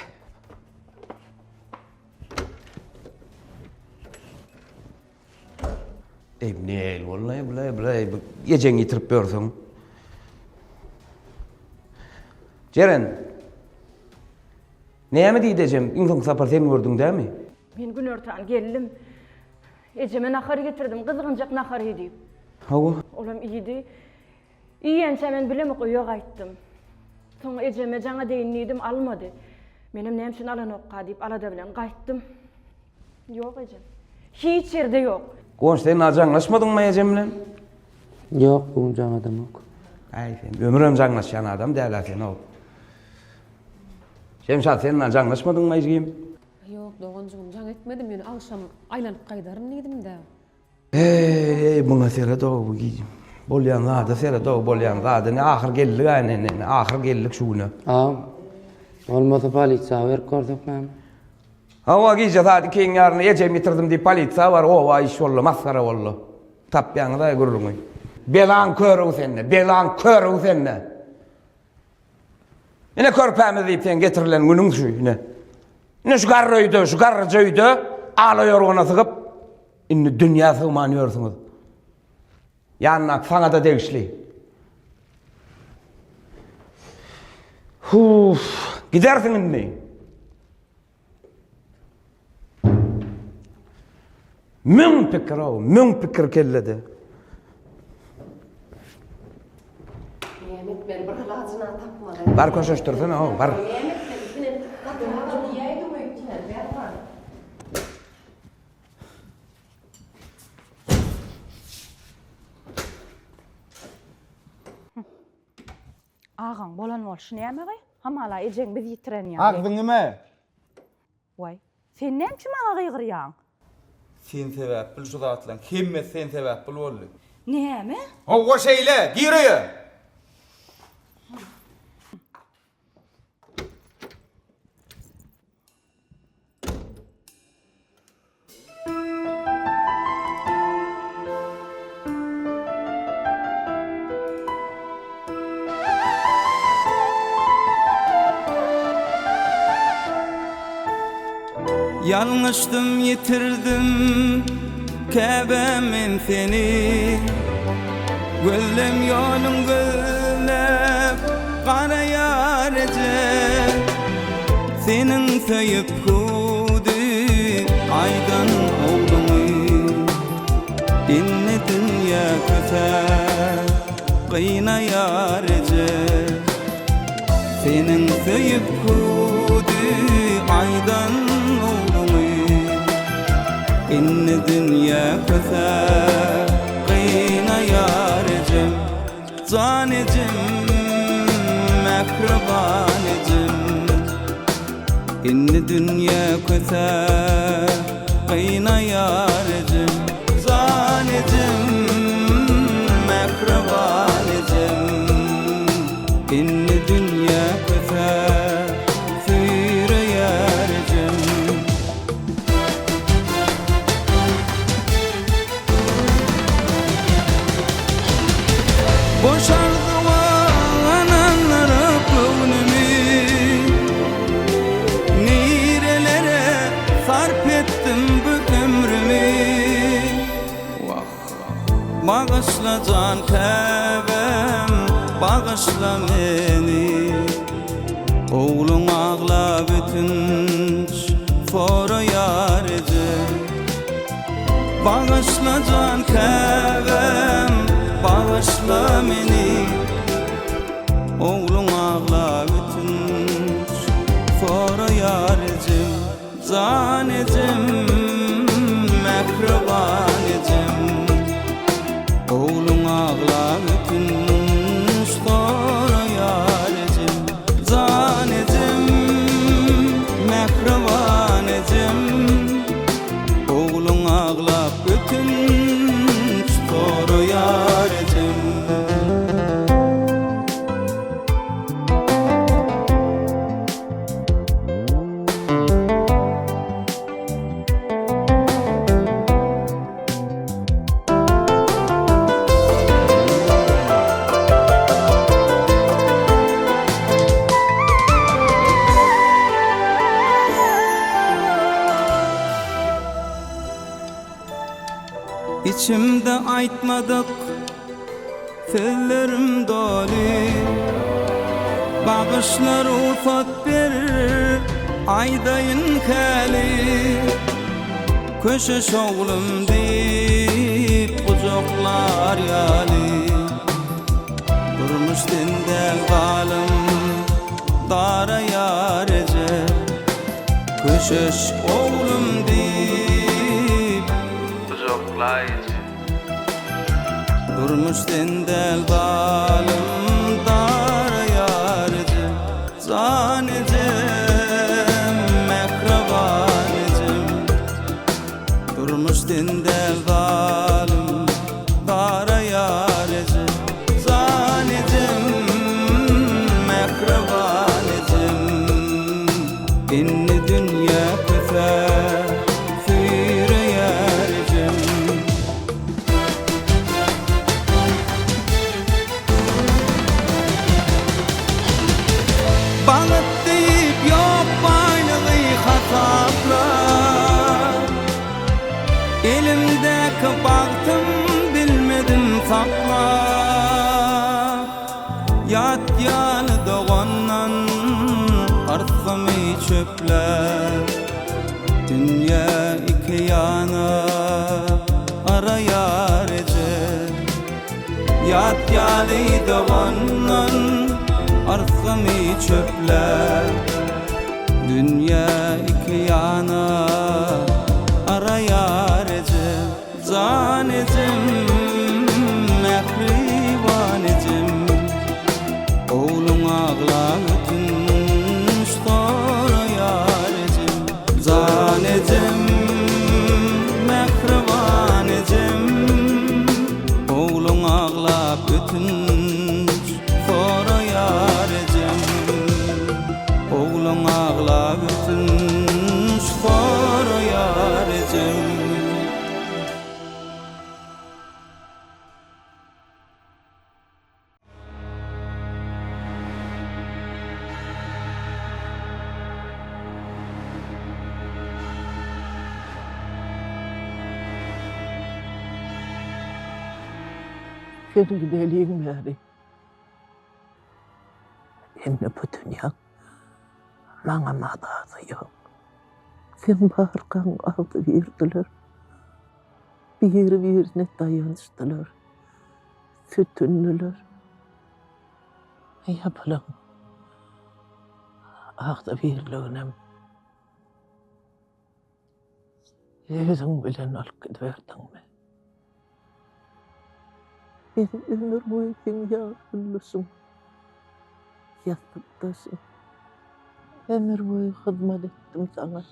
Emniyel vallahi gecen getirip bersin. Ceren. Näme diýdejem? Iňsoň sapar sen gördüň dämi? Men gün örtan geldim. Ejeme nahar getirdim. Kızgınjak nahar edip. Hawa. Olam iyidi. İýençe men bilem oýa gaýtdym. Soň ejeme jaňa deýindim almady. Menim näme alan okka diýip alada bilen gaýtdym. Ýok ejem. Hiç ýerde ýok. Goň sen ajaňlaşmadyňmy ejem bilen? Ýok, bu jaň adam ok. Ay sen ömrüm jaňlaşan adam däl sen o. Şemşat sen ajaňlaşmadyňmy ejim? Ýok, doganjygym jaň etmedim, men agşam aýlanyp gaýdaryn diýdim de. Buna sere doğu giydim. Bolyan zada sere doğu bolyan zada ne ahir geldik aynen ahir geldik şuna. Olmasa polisiýa berip gördük men. Hava giyce zada keyin yarın ecem yitirdim diye polisiýa var ova iş ollu maskara ollu. Tapýaňy da görürüň. Belan körüň senne, belan körüň senne. Ine körpämi diýip sen getirilen günüň şu ine. Ine şu garryýdy, şu garryjydy, alaýar ona sygyp inni dünya sığmanıyorsunuz. Yannak sana da degişli. Gidersin inni. Mün pikir kelledi. Mehmet ben bir halacına tapmadım. Bar koşuştursana o, bar. Ağaň bolan bolşy näme gaý? Hamala ejeň biz ýitiren ýa. Agdyň nime? Way, sen näçe maňa gygyrýaň? Sen sebäp bil şu zatlaň, hemme sen sebäp bil boldy. Näme? O şeýle, gireýe. Yanlıştım yitirdim Käbemin seni Gözlem yolun gözlep Qara yarece Senin söyüp kudu Aydan oğlumu İnne dünya köser Qıyna yarece Senin söyüp kudu Aydan İnne dünya köser Qıyna yaricim Canecim Mekribanecim İnne dünya köser Qıyna yaricim Canecim Mekribanecim İnne dünya köser Suyra yaricim Boşardı ananlara pövnümü Nirelere sarp ettim bu ömrümü Bağışla can Käbem, bağışla beni Oğlun ağla bütünç, fora yarıcı Bağışla can Käbem, bağışla meni Oğlun ağla bütünç Fora yarıcım Zanecim Mekribanecim Oğlun ağla bütünç Fora yarıcım Zanecim Mekribanecim Oğlun ağla bütünç Fora yarıcım içimde aytmadık sözlerim doli Bağışlar ufak verir aydayın keli Köşeş oğlum deyip kucaklar yali Durmuş dindel galım dara yarece Köşeş oğlum deyip kucaklar Durmuş dindel galım dara yarece Zanecem mehrabanecem Durmuş dindel galım dara yarece Zanecem mehrabanecem İnni dünya köfe füre yarcem Bağıt deyip yok baylığı hataplar Elimdeki baktım bilmedim saklar Yat yanı doğandan artsamı çöpler Dünya iki yana arayar ece Yat yanı doğandan artsamı çöpler Dünya iki yana arayar ece Zanecem mehribanecem Oğlum ağlamadın sonra yarecem Zanecem mehribanecem Oğlum ağlap ötünç sonra yarecem Oğlum ağlap ötünç sonra yarecem Senin gideliğin Mary. Emne bu dünya bana madadı yok. Sen bağırkan aldı verdiler. Bir dayanıştılar. Sütünlüler. Yapılan ağda birliğinem. Özün bilen alıp gidiverdin mi? Benim ömür boyu sen yağırlısın. Yastıktasın. Ömür boyu hizmet ettim sana.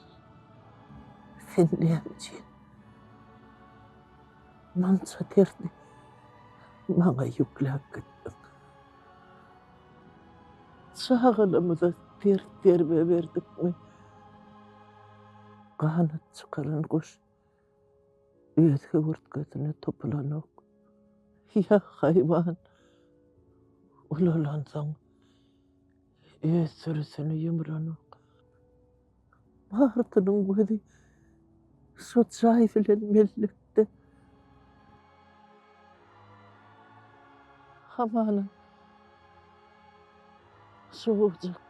Sen neyemcin? Mansa terdi. Bana yüklep gittin. Sağlığımıza terbe verdik mi? Kanat çıkarın kuş. Ötke vurt götüne toplanak. Ya hayvan. Ulalansan. Öz sürüsünü yumranak. Bağırtının gözü. Su çay filan mellikte. Hamanın. Soğucak.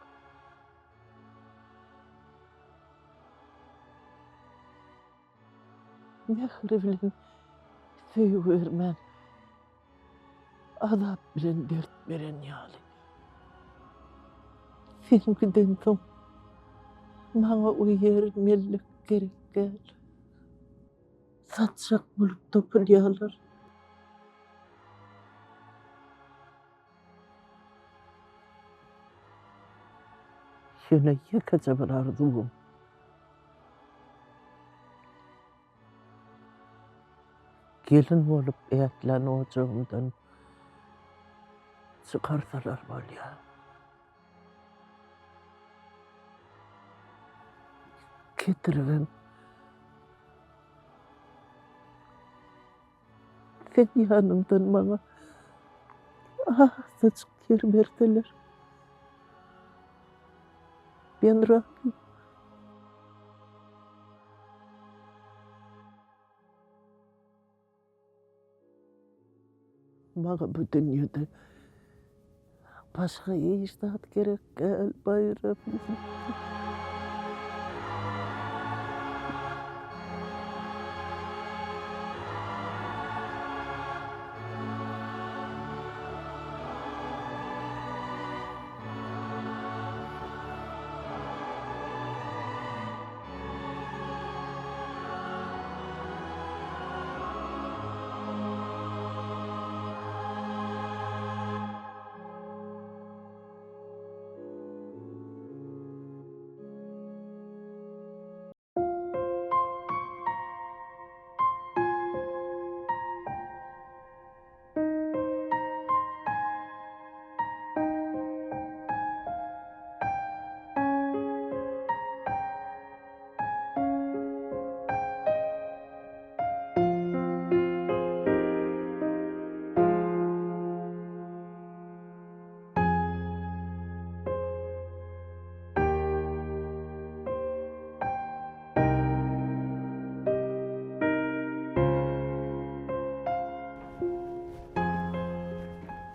Mehri bilen söy vermen. Adap bilen dert veren yali. Sen giden son. Bana uyar mellik gerek gel. Satsak bulup topulyalar. Şöyle yakaca bir arzum. Gelin olup eyatlan ocağımdan çıkarsalar var ya. Getirivem. Sen yanımdan bana saçık yer verdiler. Ben rahatım. Bana bu dünyada başka iştahat gerek gel bayram.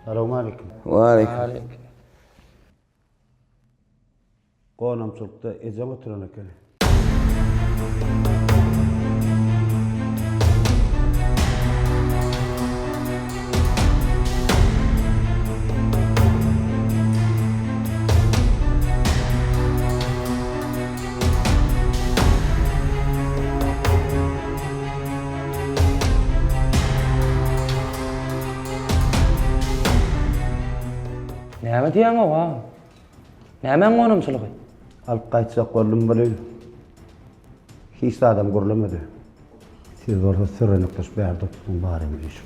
Selamun aleyküm. Aleyküm. Qoğunamçılıkta ecem oturan ekan. Näme diýen o ha? Nämen gonumçylygy? Alıp qaytsak gollum bilen. Hiç adam gurulamadı. Siz orada sürrenip taş berdi tutun bari mi iş?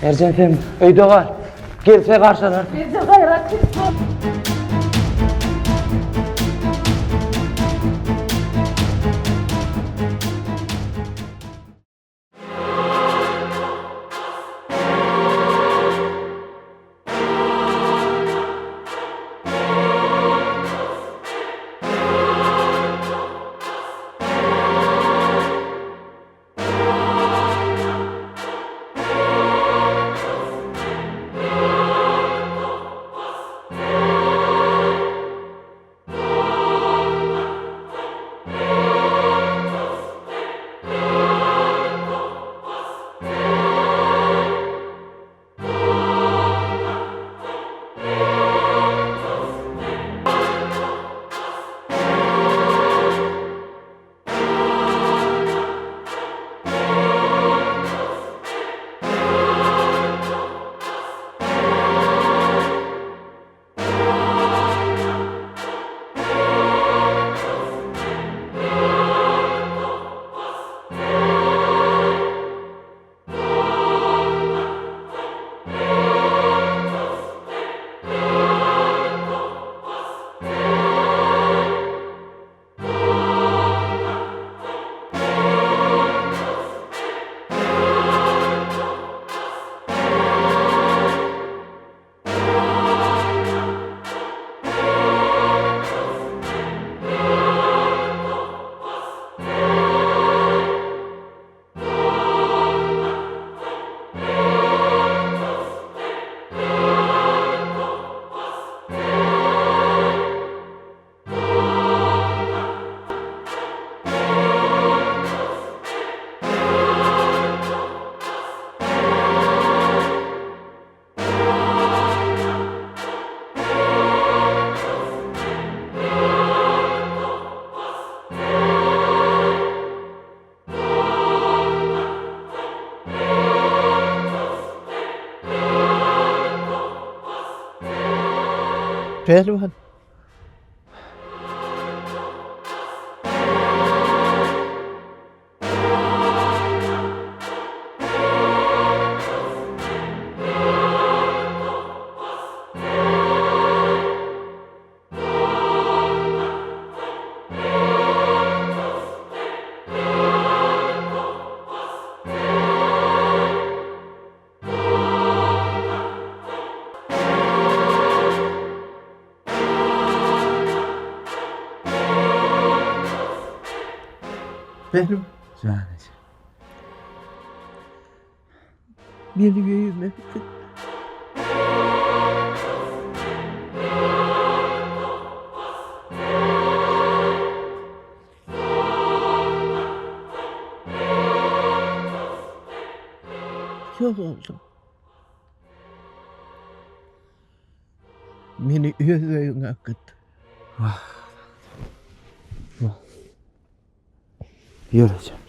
Ercan hem öýde gal. Gelse garşalar. Ece gayrat. Pehlivan. Pehlivan. Canıcı. Beni göğüme. Yok oğlum. Beni öz akıt. Yürüyeceğim.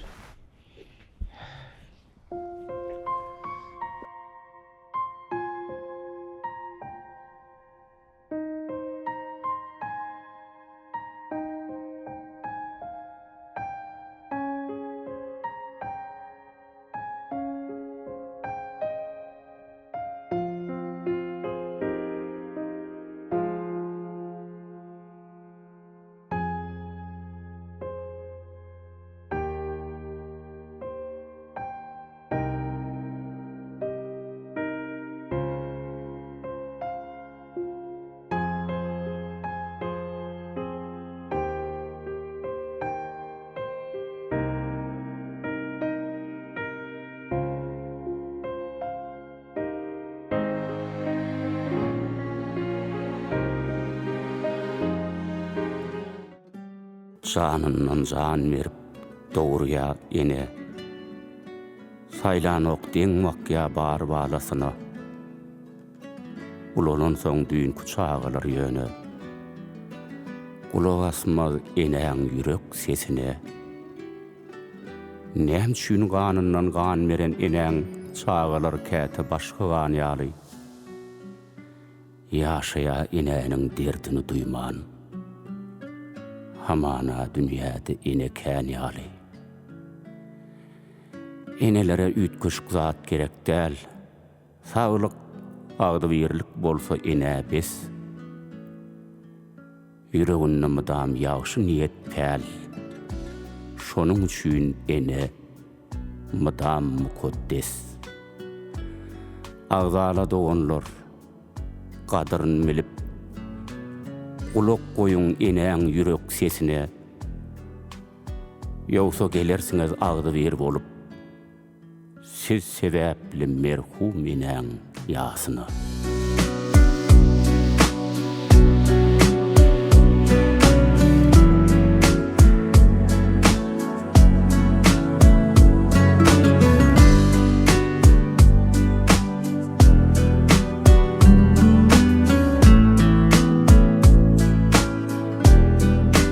Canından can verip doğruya ene. Saylan okdiň makya bar balasyna. Ulanın soň düýün kuçagalar ýöne. Kulak asmaz eneň ýürek sesine. Näme şunu ganyndan gan meren eneň çagalar käte başga gan ýaly. Ýaşaýa eneňiň derdini duyman. Hamana dünýäde ene kän ýaly. Enelere ütköşük zat gerek däl. Saglyk, agdybirlik bolsa ene bes. Ýüreginde mydam ýagşy niýet päl. Şonuň üçin ene mydam mukaddes. Agzala doganlar gadyryn bilip ulak goýuň eneň ýürek sesine. Ýogsa gelersiňiz agdybyr bolup siz sebäpli merhum eneň ýasyna.